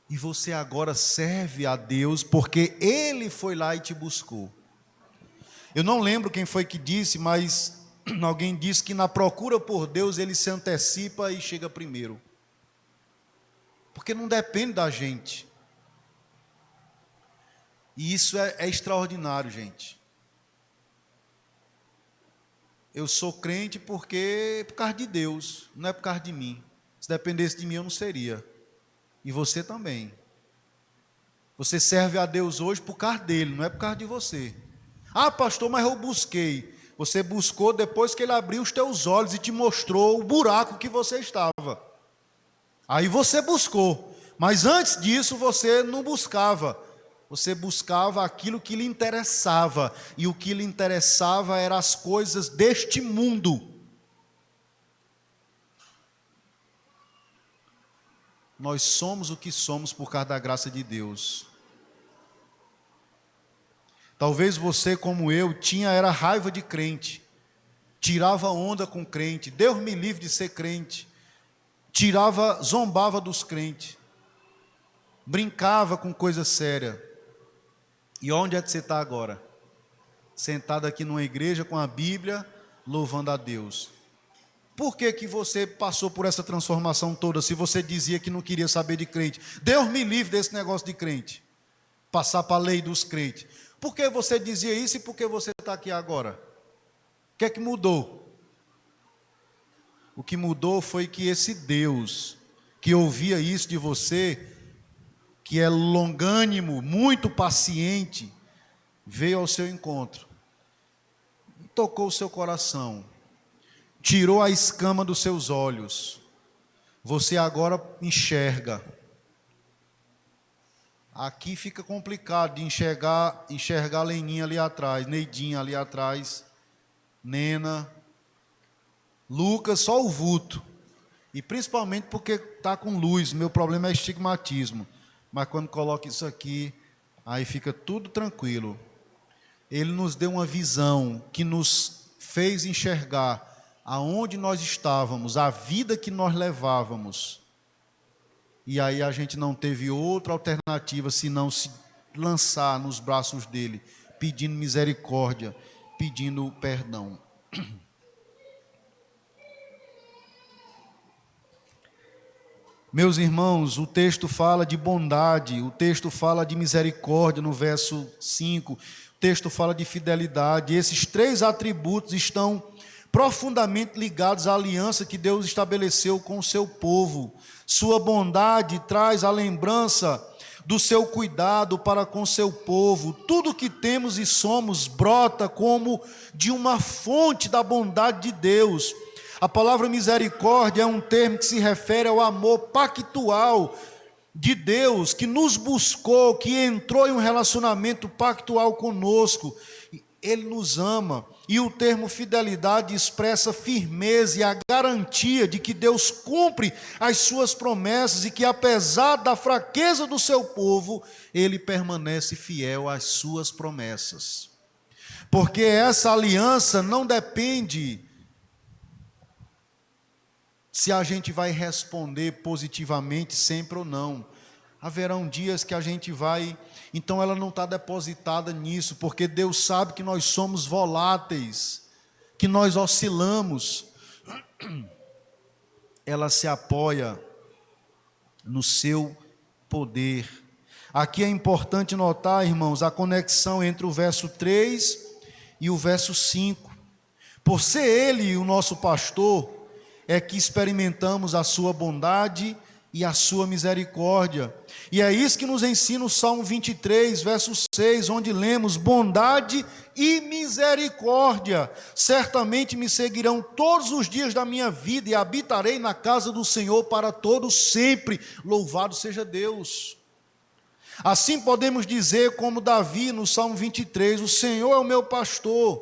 E você agora serve a Deus porque Ele foi lá e te buscou. Eu não lembro quem foi que disse, mas alguém disse que na procura por Deus Ele se antecipa e chega primeiro. Porque não depende da gente. E isso é extraordinário, gente. Eu sou crente por causa de Deus, não é por causa de mim. Se dependesse de mim, eu não seria. E você também. Você serve a Deus hoje por causa dele, não é por causa de você. Ah, pastor, mas eu busquei. Você buscou depois que ele abriu os teus olhos e te mostrou o buraco que você estava. Aí você buscou. Mas antes disso você não buscava. Você buscava aquilo que lhe interessava. E o que lhe interessava eram as coisas deste mundo. Nós somos o que somos por causa da graça de Deus. Talvez você, como eu, era raiva de crente. Tirava onda com crente. Deus me livre de ser crente. Zombava dos crentes. Brincava com coisa séria. E onde é que você está agora? Sentado aqui numa igreja com a Bíblia, louvando a Deus. Por que você passou por essa transformação toda, se você dizia que não queria saber de crente? Deus me livre desse negócio de crente. Passar para a lei dos crentes. Por que você dizia isso e por que você está aqui agora? O que é que mudou? O que mudou foi que esse Deus, que ouvia isso de você, que é longânimo, muito paciente, veio ao seu encontro, tocou o seu coração, tirou a escama dos seus olhos, você agora enxerga. Aqui fica complicado de enxergar a Leninha ali atrás, Neidinha ali atrás, Nena, Lucas, só o vulto, e principalmente porque está com luz, meu problema é estigmatismo, mas quando coloca isso aqui, aí fica tudo tranquilo. Ele nos deu uma visão que nos fez enxergar aonde nós estávamos, a vida que nós levávamos. E aí a gente não teve outra alternativa senão se lançar nos braços dele, pedindo misericórdia, pedindo perdão. Meus irmãos, o texto fala de bondade, o texto fala de misericórdia no verso 5, o texto fala de fidelidade. Esses três atributos estão profundamente ligados à aliança que Deus estabeleceu com o seu povo. Sua bondade traz a lembrança do seu cuidado para com o seu povo. Tudo que temos e somos brota como de uma fonte da bondade de Deus. A palavra misericórdia é um termo que se refere ao amor pactual de Deus, que nos buscou, que entrou em um relacionamento pactual conosco. Ele nos ama. E o termo fidelidade expressa firmeza e a garantia de que Deus cumpre as suas promessas e que, apesar da fraqueza do seu povo, Ele permanece fiel às suas promessas. Porque essa aliança não depende se a gente vai responder positivamente sempre ou não. Haverão dias que a gente vai, então ela não está depositada nisso, porque Deus sabe que nós somos voláteis, que nós oscilamos. Ela se apoia no seu poder. Aqui é importante notar, irmãos, a conexão entre o verso 3 e o verso 5. Por ser Ele o nosso pastor, é que experimentamos a sua bondade e a sua misericórdia. E é isso que nos ensina o Salmo 23, verso 6, onde lemos: bondade e misericórdia certamente me seguirão todos os dias da minha vida, e habitarei na casa do Senhor para todos sempre. Louvado seja Deus. Assim podemos dizer como Davi no Salmo 23, o Senhor é o meu pastor.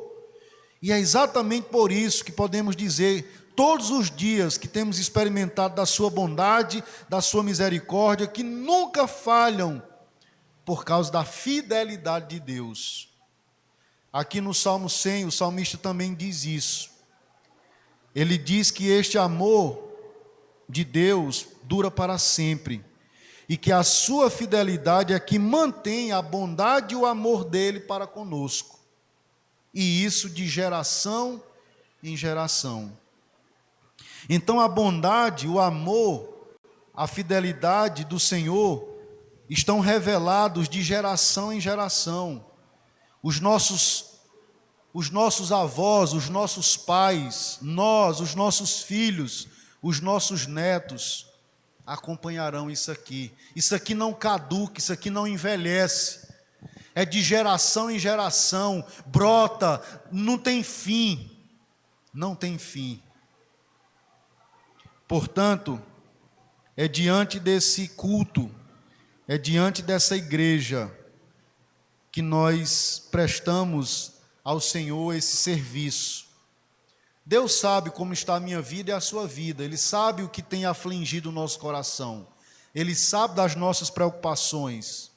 E é exatamente por isso que podemos dizer todos os dias que temos experimentado da sua bondade, da sua misericórdia, que nunca falham por causa da fidelidade de Deus. Aqui no Salmo 100, o salmista também diz isso. Ele diz que este amor de Deus dura para sempre, e que a sua fidelidade é que mantém a bondade e o amor dele para conosco, e isso de geração em geração. Então a bondade, o amor, a fidelidade do Senhor estão revelados de geração em geração. Os nossos avós, os nossos pais, nós, os nossos filhos, os nossos netos acompanharão isso aqui. Isso aqui não caduca, isso aqui não envelhece. É de geração em geração, brota, não tem fim. Não tem fim. Portanto, é diante desse culto, é diante dessa igreja que nós prestamos ao Senhor esse serviço. Deus sabe como está a minha vida e a sua vida. Ele sabe o que tem afligido o nosso coração. Ele sabe das nossas preocupações.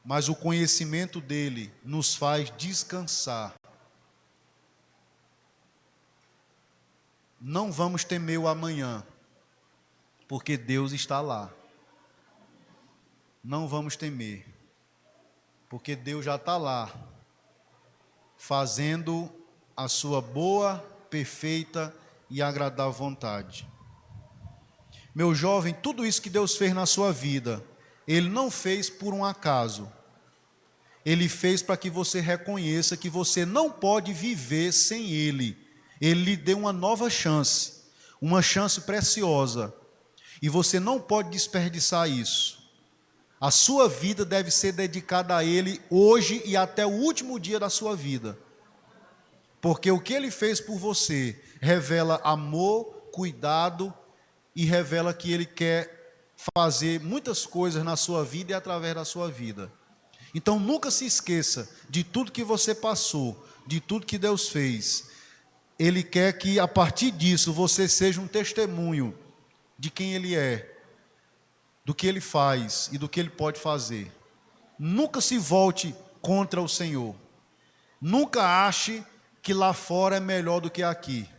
Mas o conhecimento dele nos faz descansar. Não vamos temer o amanhã, porque Deus está lá. Não vamos temer, porque Deus já está lá, fazendo a sua boa, perfeita e agradável vontade. Meu jovem, tudo isso que Deus fez na sua vida, Ele não fez por um acaso. Ele fez para que você reconheça que você não pode viver sem Ele. Ele lhe deu uma nova chance, uma chance preciosa, e você não pode desperdiçar isso. A sua vida deve ser dedicada a Ele hoje e até o último dia da sua vida. Porque o que Ele fez por você revela amor, cuidado e revela que Ele quer fazer muitas coisas na sua vida e através da sua vida. Então nunca se esqueça de tudo que você passou, de tudo que Deus fez. Ele quer que a partir disso você seja um testemunho de quem Ele é, do que Ele faz e do que Ele pode fazer. Nunca se volte contra o Senhor. Nunca ache que lá fora é melhor do que aqui.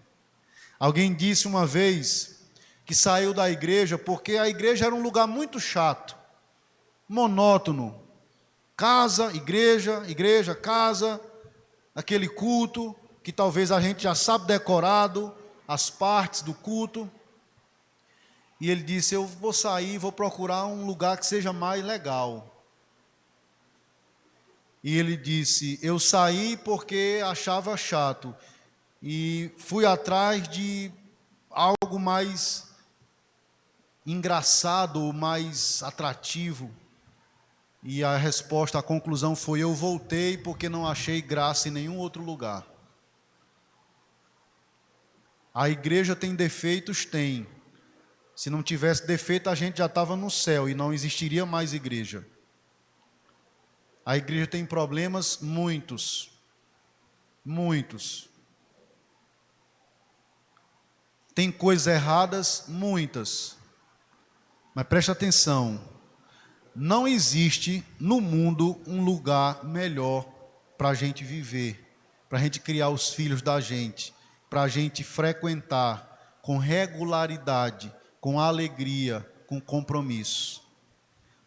Alguém disse uma vez que saiu da igreja porque a igreja era um lugar muito chato, monótono. Casa, igreja, igreja, casa, aquele culto que talvez a gente já sabe decorado, as partes do culto. E ele disse, eu vou sair, vou procurar um lugar que seja mais legal. E ele disse, eu saí porque achava chato. E fui atrás de algo mais engraçado, mais atrativo. E a resposta, a conclusão foi, eu voltei porque não achei graça em nenhum outro lugar. A igreja tem defeitos? Tem. Se não tivesse defeito, a gente já estava no céu e não existiria mais igreja. A igreja tem problemas? Muitos. Muitos. Tem coisas erradas? Muitas. Mas preste atenção. Não existe no mundo um lugar melhor para a gente viver, para a gente criar os filhos da gente, para a gente frequentar com regularidade, com alegria, com compromisso.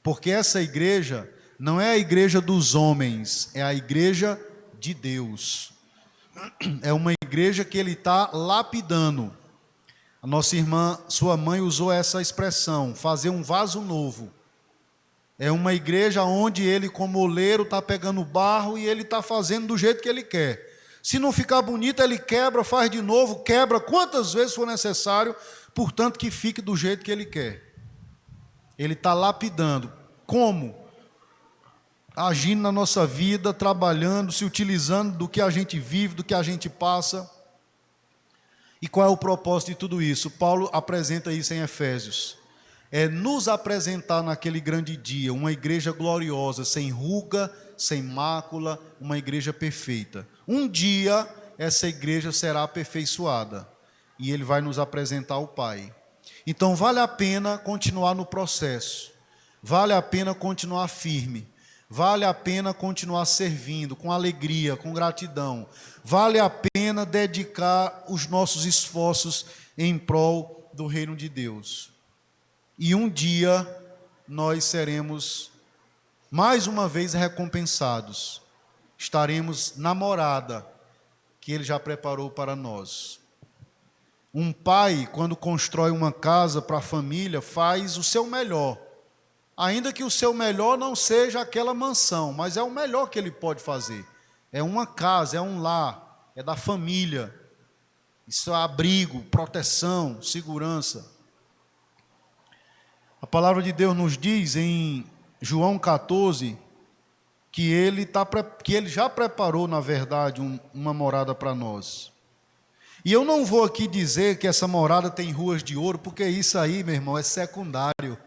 Porque essa igreja não é a igreja dos homens, é a igreja de Deus. É uma igreja que Ele está lapidando. A nossa irmã, sua mãe, usou essa expressão, fazer um vaso novo. É uma igreja onde Ele, como oleiro, está pegando barro e Ele está fazendo do jeito que Ele quer. Se não ficar bonito, Ele quebra, faz de novo, quebra quantas vezes for necessário, portanto que fique do jeito que Ele quer. Ele está lapidando. Como? Agindo na nossa vida, trabalhando, se utilizando do que a gente vive, do que a gente passa. E qual é o propósito de tudo isso? Paulo apresenta isso em Efésios. É nos apresentar naquele grande dia, uma igreja gloriosa, sem ruga, sem mácula, uma igreja perfeita. Um dia, essa igreja será aperfeiçoada, e Ele vai nos apresentar ao Pai. Então, vale a pena continuar no processo, vale a pena continuar firme, vale a pena continuar servindo com alegria, com gratidão. Vale a pena dedicar os nossos esforços em prol do reino de Deus. E um dia nós seremos mais uma vez recompensados. Estaremos na morada que Ele já preparou para nós. Um pai, quando constrói uma casa para a família, faz o seu melhor. Ainda que o seu melhor não seja aquela mansão, mas é o melhor que ele pode fazer. É uma casa, é um lar, é da família. Isso é abrigo, proteção, segurança. A palavra de Deus nos diz em João 14 que ele já preparou, na verdade, uma morada para nós. E eu não vou aqui dizer que essa morada tem ruas de ouro, porque isso aí, meu irmão, é secundário.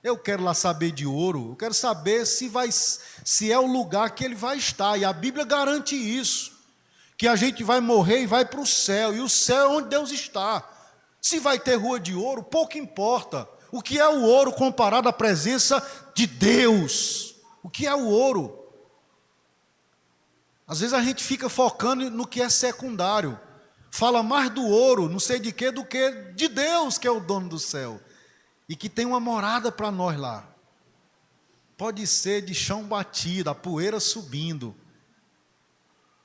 Eu quero lá saber de ouro, eu quero saber se é o lugar que ele vai estar. E a Bíblia garante isso, que a gente vai morrer e vai para o céu, e o céu é onde Deus está. Se vai ter rua de ouro, pouco importa. O que é o ouro comparado à presença de Deus? O que é o ouro? Às vezes a gente fica focando no que é secundário. Fala mais do ouro, não sei de quê, do que de Deus, que é o dono do céu. E que tem uma morada para nós lá. Pode ser de chão batido, a poeira subindo.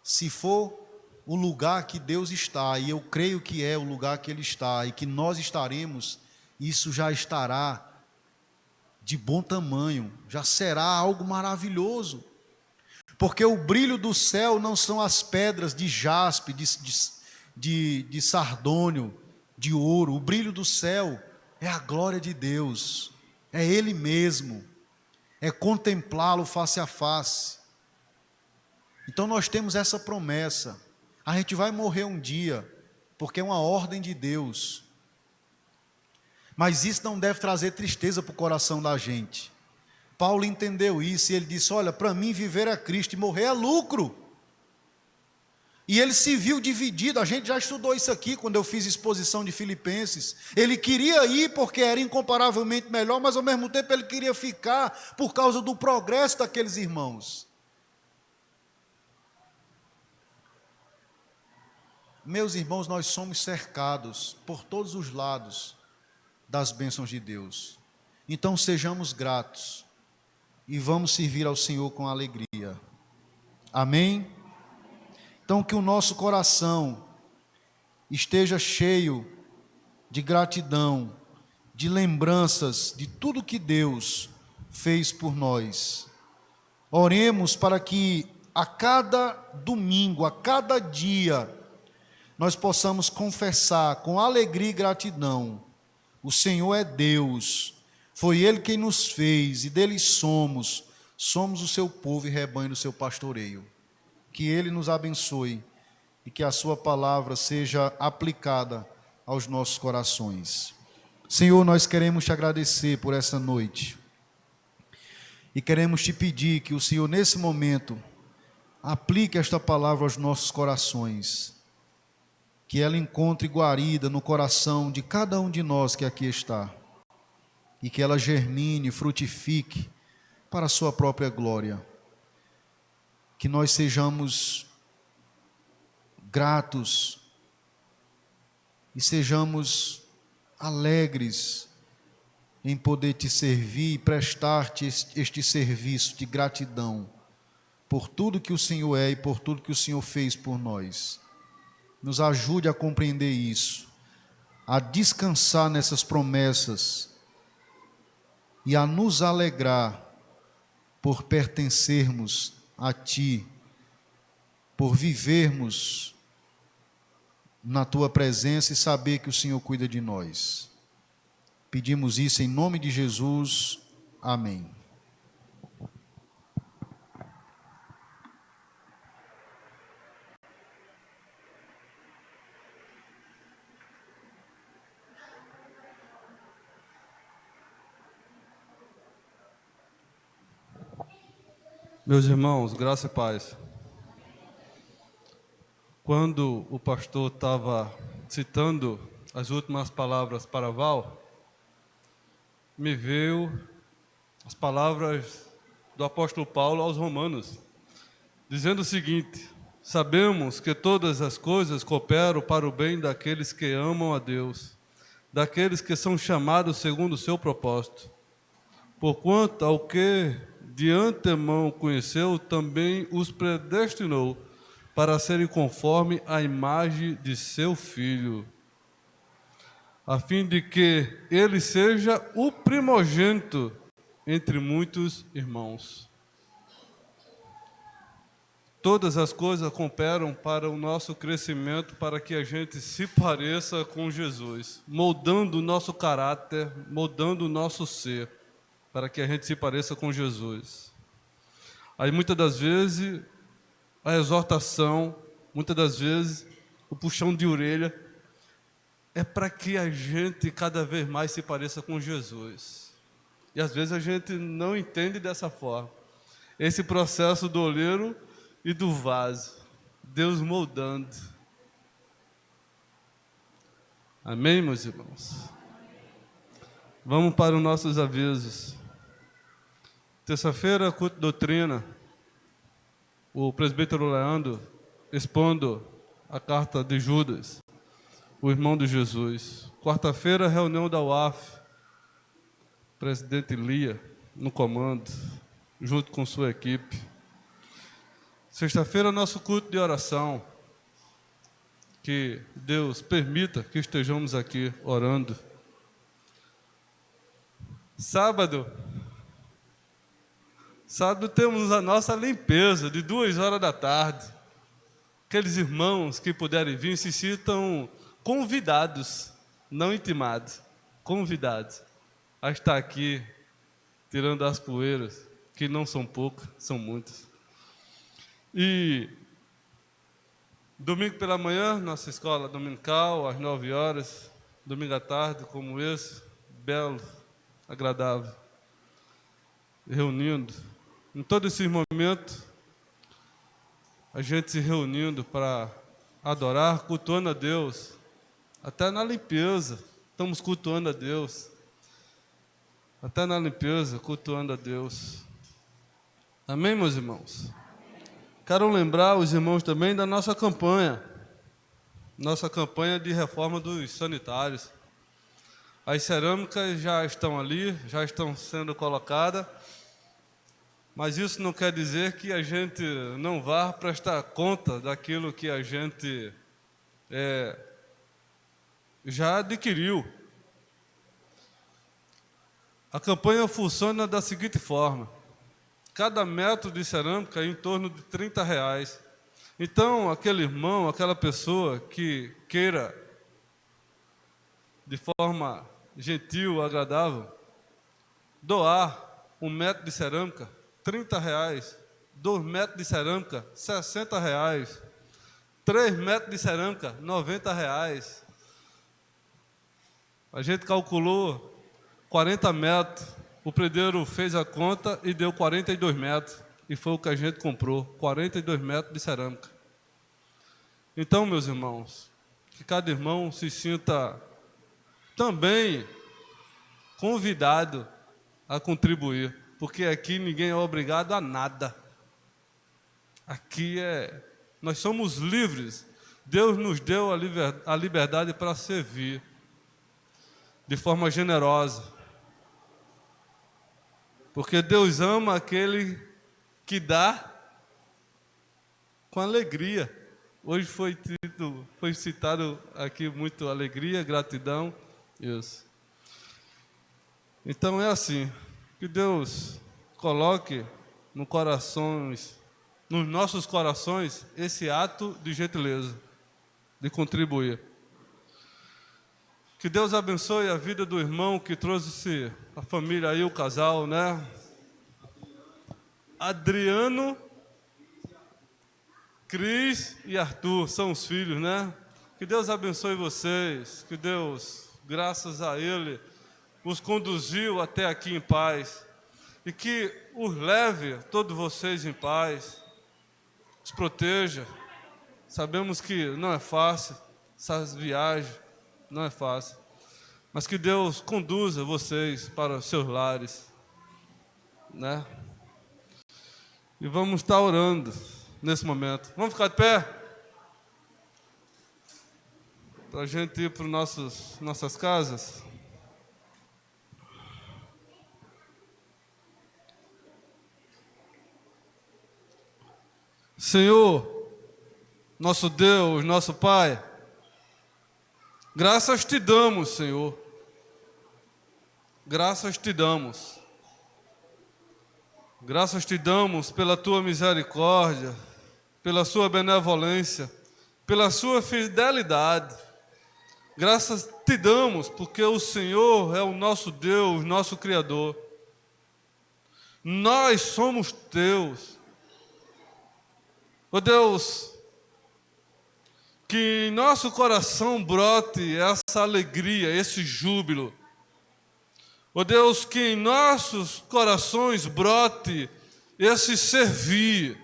Se for o lugar que Deus está, e eu creio que é o lugar que Ele está, e que nós estaremos, isso já estará de bom tamanho, já será algo maravilhoso. Porque o brilho do céu não são as pedras de jaspe, de sardônio, de ouro. O brilho do céu é a glória de Deus, é Ele mesmo, é contemplá-lo face a face. Então nós temos essa promessa, a gente vai morrer um dia, porque é uma ordem de Deus, mas isso não deve trazer tristeza para o coração da gente. Paulo entendeu isso e ele disse: olha, para mim viver é Cristo e morrer é lucro. E ele se viu dividido, a gente já estudou isso aqui quando eu fiz exposição de Filipenses. Ele queria ir porque era incomparavelmente melhor, mas ao mesmo tempo ele queria ficar por causa do progresso daqueles irmãos. Meus irmãos, nós somos cercados por todos os lados das bênçãos de Deus. Então sejamos gratos e vamos servir ao Senhor com alegria. Amém? Então que o nosso coração esteja cheio de gratidão, de lembranças de tudo que Deus fez por nós. Oremos para que a cada domingo, a cada dia, nós possamos confessar com alegria e gratidão: o Senhor é Deus, foi Ele quem nos fez e dele somos o seu povo e rebanho do seu pastoreio. Que Ele nos abençoe e que a sua palavra seja aplicada aos nossos corações. Senhor, nós queremos te agradecer por essa noite e queremos te pedir que o Senhor nesse momento aplique esta palavra aos nossos corações, que ela encontre guarida no coração de cada um de nós que aqui está e que ela germine, frutifique para a sua própria glória. Que nós sejamos gratos e sejamos alegres em poder te servir e prestar-te este serviço de gratidão por tudo que o Senhor é e por tudo que o Senhor fez por nós. Nos ajude a compreender isso, a descansar nessas promessas e a nos alegrar por pertencermos a Ti, por vivermos na Tua presença e saber que o Senhor cuida de nós. Pedimos isso em nome de Jesus. Amém. Meus irmãos, graça e paz. Quando o pastor estava citando as últimas palavras para Val, me veio as palavras do apóstolo Paulo aos Romanos, dizendo o seguinte: sabemos que todas as coisas cooperam para o bem daqueles que amam a Deus, daqueles que são chamados segundo o seu propósito. Porquanto ao que de antemão conheceu, também os predestinou para serem conforme a imagem de seu Filho, a fim de que ele seja o primogênito entre muitos irmãos. Todas as coisas cooperam para o nosso crescimento, para que a gente se pareça com Jesus, moldando o nosso caráter, moldando o nosso ser, para que a gente se pareça com Jesus. Aí muitas das vezes a exortação, muitas das vezes o puxão de orelha é para que a gente cada vez mais se pareça com Jesus. E às vezes a gente não entende dessa forma. Esse processo do oleiro e do vaso, Deus moldando. Amém, meus irmãos? Vamos para os nossos avisos. Terça-feira, culto de doutrina, o presbítero Leandro expondo a carta de Judas, o irmão de Jesus. Quarta-feira, reunião da UAF, presidente Lia no comando, junto com sua equipe. Sexta-feira, nosso culto de oração. Que Deus permita que estejamos aqui orando. Sábado temos a nossa limpeza de 2 horas da tarde. Aqueles irmãos que puderem vir se sintam convidados, não intimados, convidados a estar aqui tirando as poeiras, que não são poucas, são muitas. E domingo pela manhã, nossa escola dominical, às 9 horas, domingo à tarde, como esse, belo, agradável, reunindo. Em todo esse momento, a gente se reunindo para adorar, cultuando a Deus, até na limpeza, estamos cultuando a Deus, até na limpeza, cultuando a Deus. Amém, meus irmãos? Quero lembrar os irmãos também da nossa campanha de reforma dos sanitários. As cerâmicas já estão ali, já estão sendo colocadas, mas isso não quer dizer que a gente não vá prestar conta daquilo que a gente já adquiriu. A campanha funciona da seguinte forma: cada metro de cerâmica é em torno de R$30. Então, aquele irmão, aquela pessoa que queira, de forma gentil, agradável, doar 1 metro de cerâmica, R$30. 2 metros de cerâmica, R$60. 3 metros de cerâmica, R$90. A gente calculou 40 metros. O predeiro fez a conta e deu 42 metros. E foi o que a gente comprou, 42 metros de cerâmica. Então, meus irmãos, que cada irmão se sinta também convidado a contribuir, porque aqui ninguém é obrigado a nada. Aqui nós somos livres. Deus nos deu a liberdade para servir de forma generosa. Porque Deus ama aquele que dá com alegria. Hoje foi citado aqui muito alegria, gratidão. Isso. Então é assim, que Deus coloque nos nossos corações, esse ato de gentileza, de contribuir. Que Deus abençoe a vida do irmão que trouxe a família aí, o casal, né? Adriano, Cris e Arthur, são os filhos, né? Que Deus abençoe vocês, que Deus, graças a Ele, os conduziu até aqui em paz, e que os leve, todos vocês, em paz, os proteja. Sabemos que não é fácil, essas viagens, não é fácil, mas que Deus conduza vocês para os seus lares, né? E vamos estar orando nesse momento. Vamos ficar de pé? Para a gente ir para nossas casas. Senhor, nosso Deus, nosso Pai, graças te damos, Senhor. Graças te damos. Graças te damos pela tua misericórdia, pela sua benevolência, pela sua fidelidade. Graças te damos porque o Senhor é o nosso Deus, nosso Criador. Nós somos teus. Ó Deus, que em nosso coração brote essa alegria, esse júbilo. Ó Deus, que em nossos corações brote esse servir.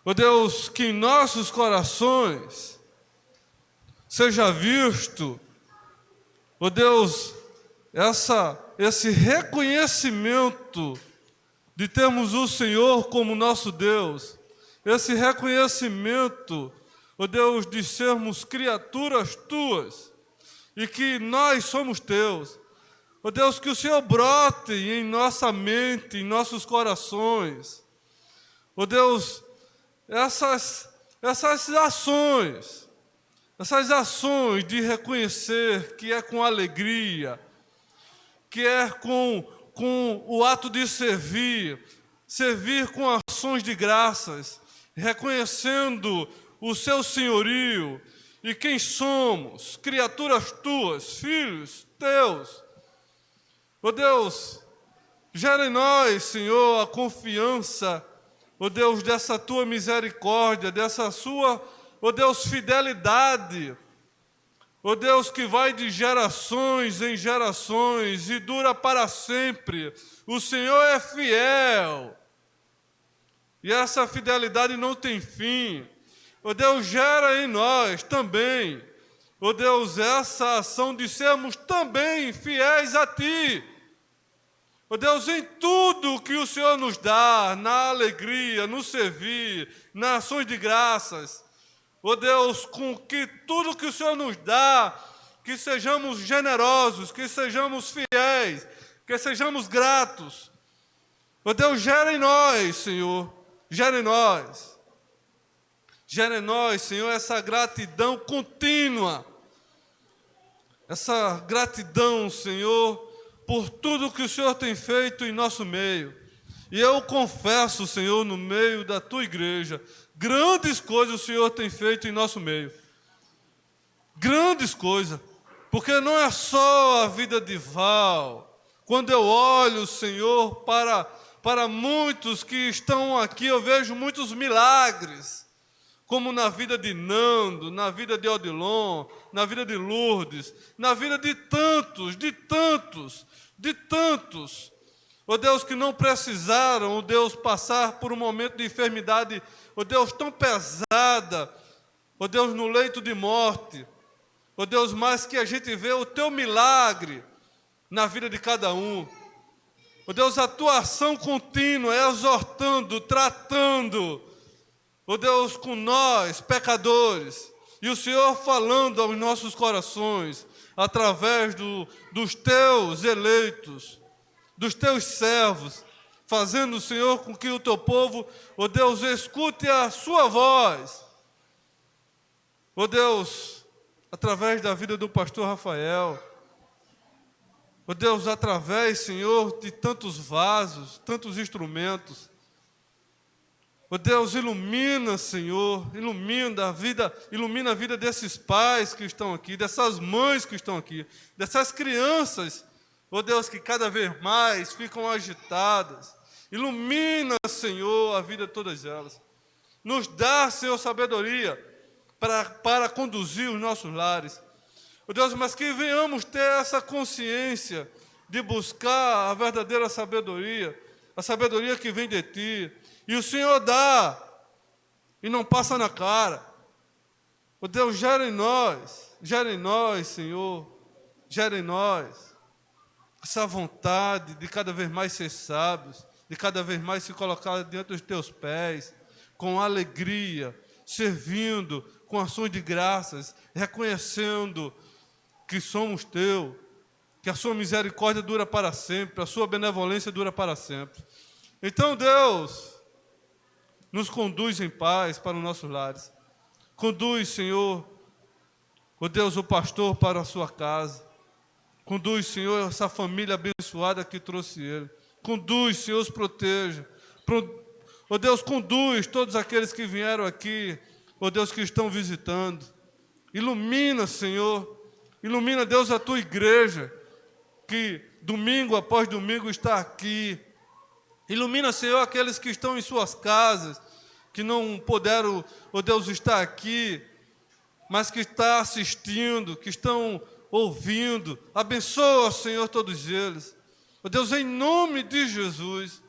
Ó Deus, que em nossos corações seja visto, ó Deus, esse reconhecimento de termos o Senhor como nosso Deus, esse reconhecimento, ó Deus, de sermos criaturas tuas e que nós somos teus. Ó Deus, que o Senhor brote em nossa mente, em nossos corações. Ó Deus, essas ações de reconhecer que é com alegria, que é com o ato de servir com ações de graças, reconhecendo o seu senhorio e quem somos, criaturas tuas, filhos teus. Ó Deus, gera em nós, Senhor, a confiança, ó Deus, dessa tua misericórdia, dessa sua, ó Deus, fidelidade, ó Deus, que vai de gerações em gerações e dura para sempre. O Senhor é fiel e essa fidelidade não tem fim. Ó Deus, gera em nós também, ó Deus, essa ação de sermos também fiéis a Ti. Ó Deus, em tudo que o Senhor nos dá, na alegria, no servir, nas ações de graças, ó Deus, com que tudo que o Senhor nos dá, que sejamos generosos, que sejamos fiéis, que sejamos gratos. Ó Deus, gera em nós, Senhor, gera em nós. Gera em nós, Senhor, essa gratidão contínua. Essa gratidão, Senhor, por tudo que o Senhor tem feito em nosso meio. E eu confesso, Senhor, no meio da Tua igreja, grandes coisas o Senhor tem feito em nosso meio. Grandes coisas. Porque não é só a vida de Val. Quando eu olho, Senhor, para muitos que estão aqui, eu vejo muitos milagres. Como na vida de Nando, na vida de Odilon, na vida de Lourdes, na vida de tantos, ó Deus, que não precisaram, ó Deus, passar por um momento de enfermidade, ó Deus, tão pesada, ó Deus, no leito de morte, ó Deus, mas que a gente vê o Teu milagre na vida de cada um. Ó Deus, a Tua ação contínua, exortando, tratando, ó Deus, com nós, pecadores, e o Senhor falando aos nossos corações, através dos Teus eleitos, dos Teus servos, fazendo, Senhor, com que o Teu povo, ó Deus, escute a Sua voz. Ó Deus, através da vida do pastor Rafael, ó Deus, através, Senhor, de tantos vasos, tantos instrumentos. Ó Deus, ilumina, Senhor, ilumina a vida desses pais que estão aqui, dessas mães que estão aqui, dessas crianças, ó Deus, que cada vez mais ficam agitadas. Ilumina, Senhor, a vida de todas elas. Nos dá, Senhor, sabedoria para conduzir os nossos lares. Ó Deus, mas que venhamos ter essa consciência de buscar a verdadeira sabedoria, a sabedoria que vem de Ti. E o Senhor dá, e não passa na cara. Ó Deus, gera em nós, Senhor, gera em nós essa vontade de cada vez mais ser sábios, de cada vez mais se colocar diante dos teus pés, com alegria, servindo, com ações de graças, reconhecendo que somos teu, que a sua misericórdia dura para sempre, a sua benevolência dura para sempre. Então, Deus, nos conduz em paz para os nossos lares. Conduz, Senhor, ó Deus, o pastor para a sua casa. Conduz, Senhor, essa família abençoada que trouxe ele. Conduz, Senhor, os proteja. Ó Deus, conduz todos aqueles que vieram aqui, ó Deus, que estão visitando. Ilumina, Senhor, ilumina, Deus, a tua igreja, que domingo após domingo está aqui. Ilumina, Senhor, aqueles que estão em suas casas, que não puderam, ó Deus, estar aqui, mas que estão assistindo, que estão ouvindo. Abençoa, Senhor, todos eles. Ó Deus, em nome de Jesus.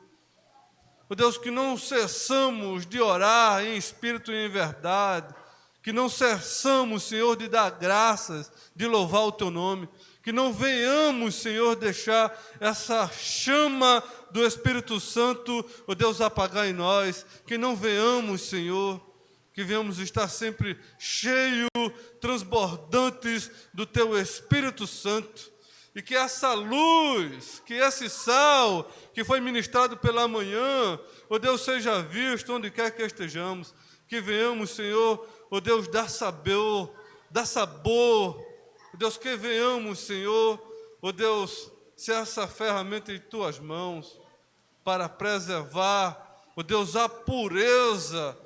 Ó Deus, que não cessamos de orar em espírito e em verdade. Que não cessamos, Senhor, de dar graças, de louvar o teu nome. Que não venhamos, Senhor, deixar essa chama do Espírito Santo, ó Deus, apagar em nós. Que não venhamos, Senhor, que venhamos estar sempre cheios, transbordantes do teu Espírito Santo. E que essa luz, que esse sal que foi ministrado pela manhã, ó Deus, seja visto onde quer que estejamos. Que venhamos, Senhor, ó Deus, dar sabor, ó Deus, que venhamos, Senhor, ó Deus, ser essa ferramenta em tuas mãos, para preservar, ó Deus, a pureza,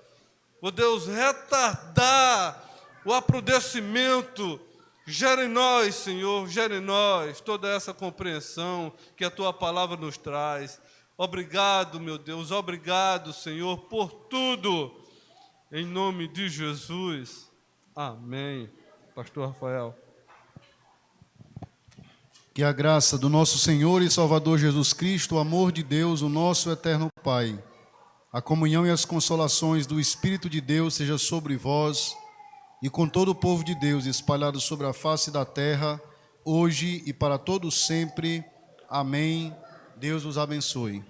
ó Deus, retardar o aprudecimento. Gera em nós, Senhor, gera em nós toda essa compreensão que a tua palavra nos traz. Obrigado, meu Deus, obrigado, Senhor, por tudo. Em nome de Jesus. Amém. Pastor Rafael. Que a graça do nosso Senhor e Salvador Jesus Cristo, o amor de Deus, o nosso eterno Pai, a comunhão e as consolações do Espírito de Deus seja sobre vós e com todo o povo de Deus espalhado sobre a face da terra, hoje e para todos sempre. Amém. Deus os abençoe.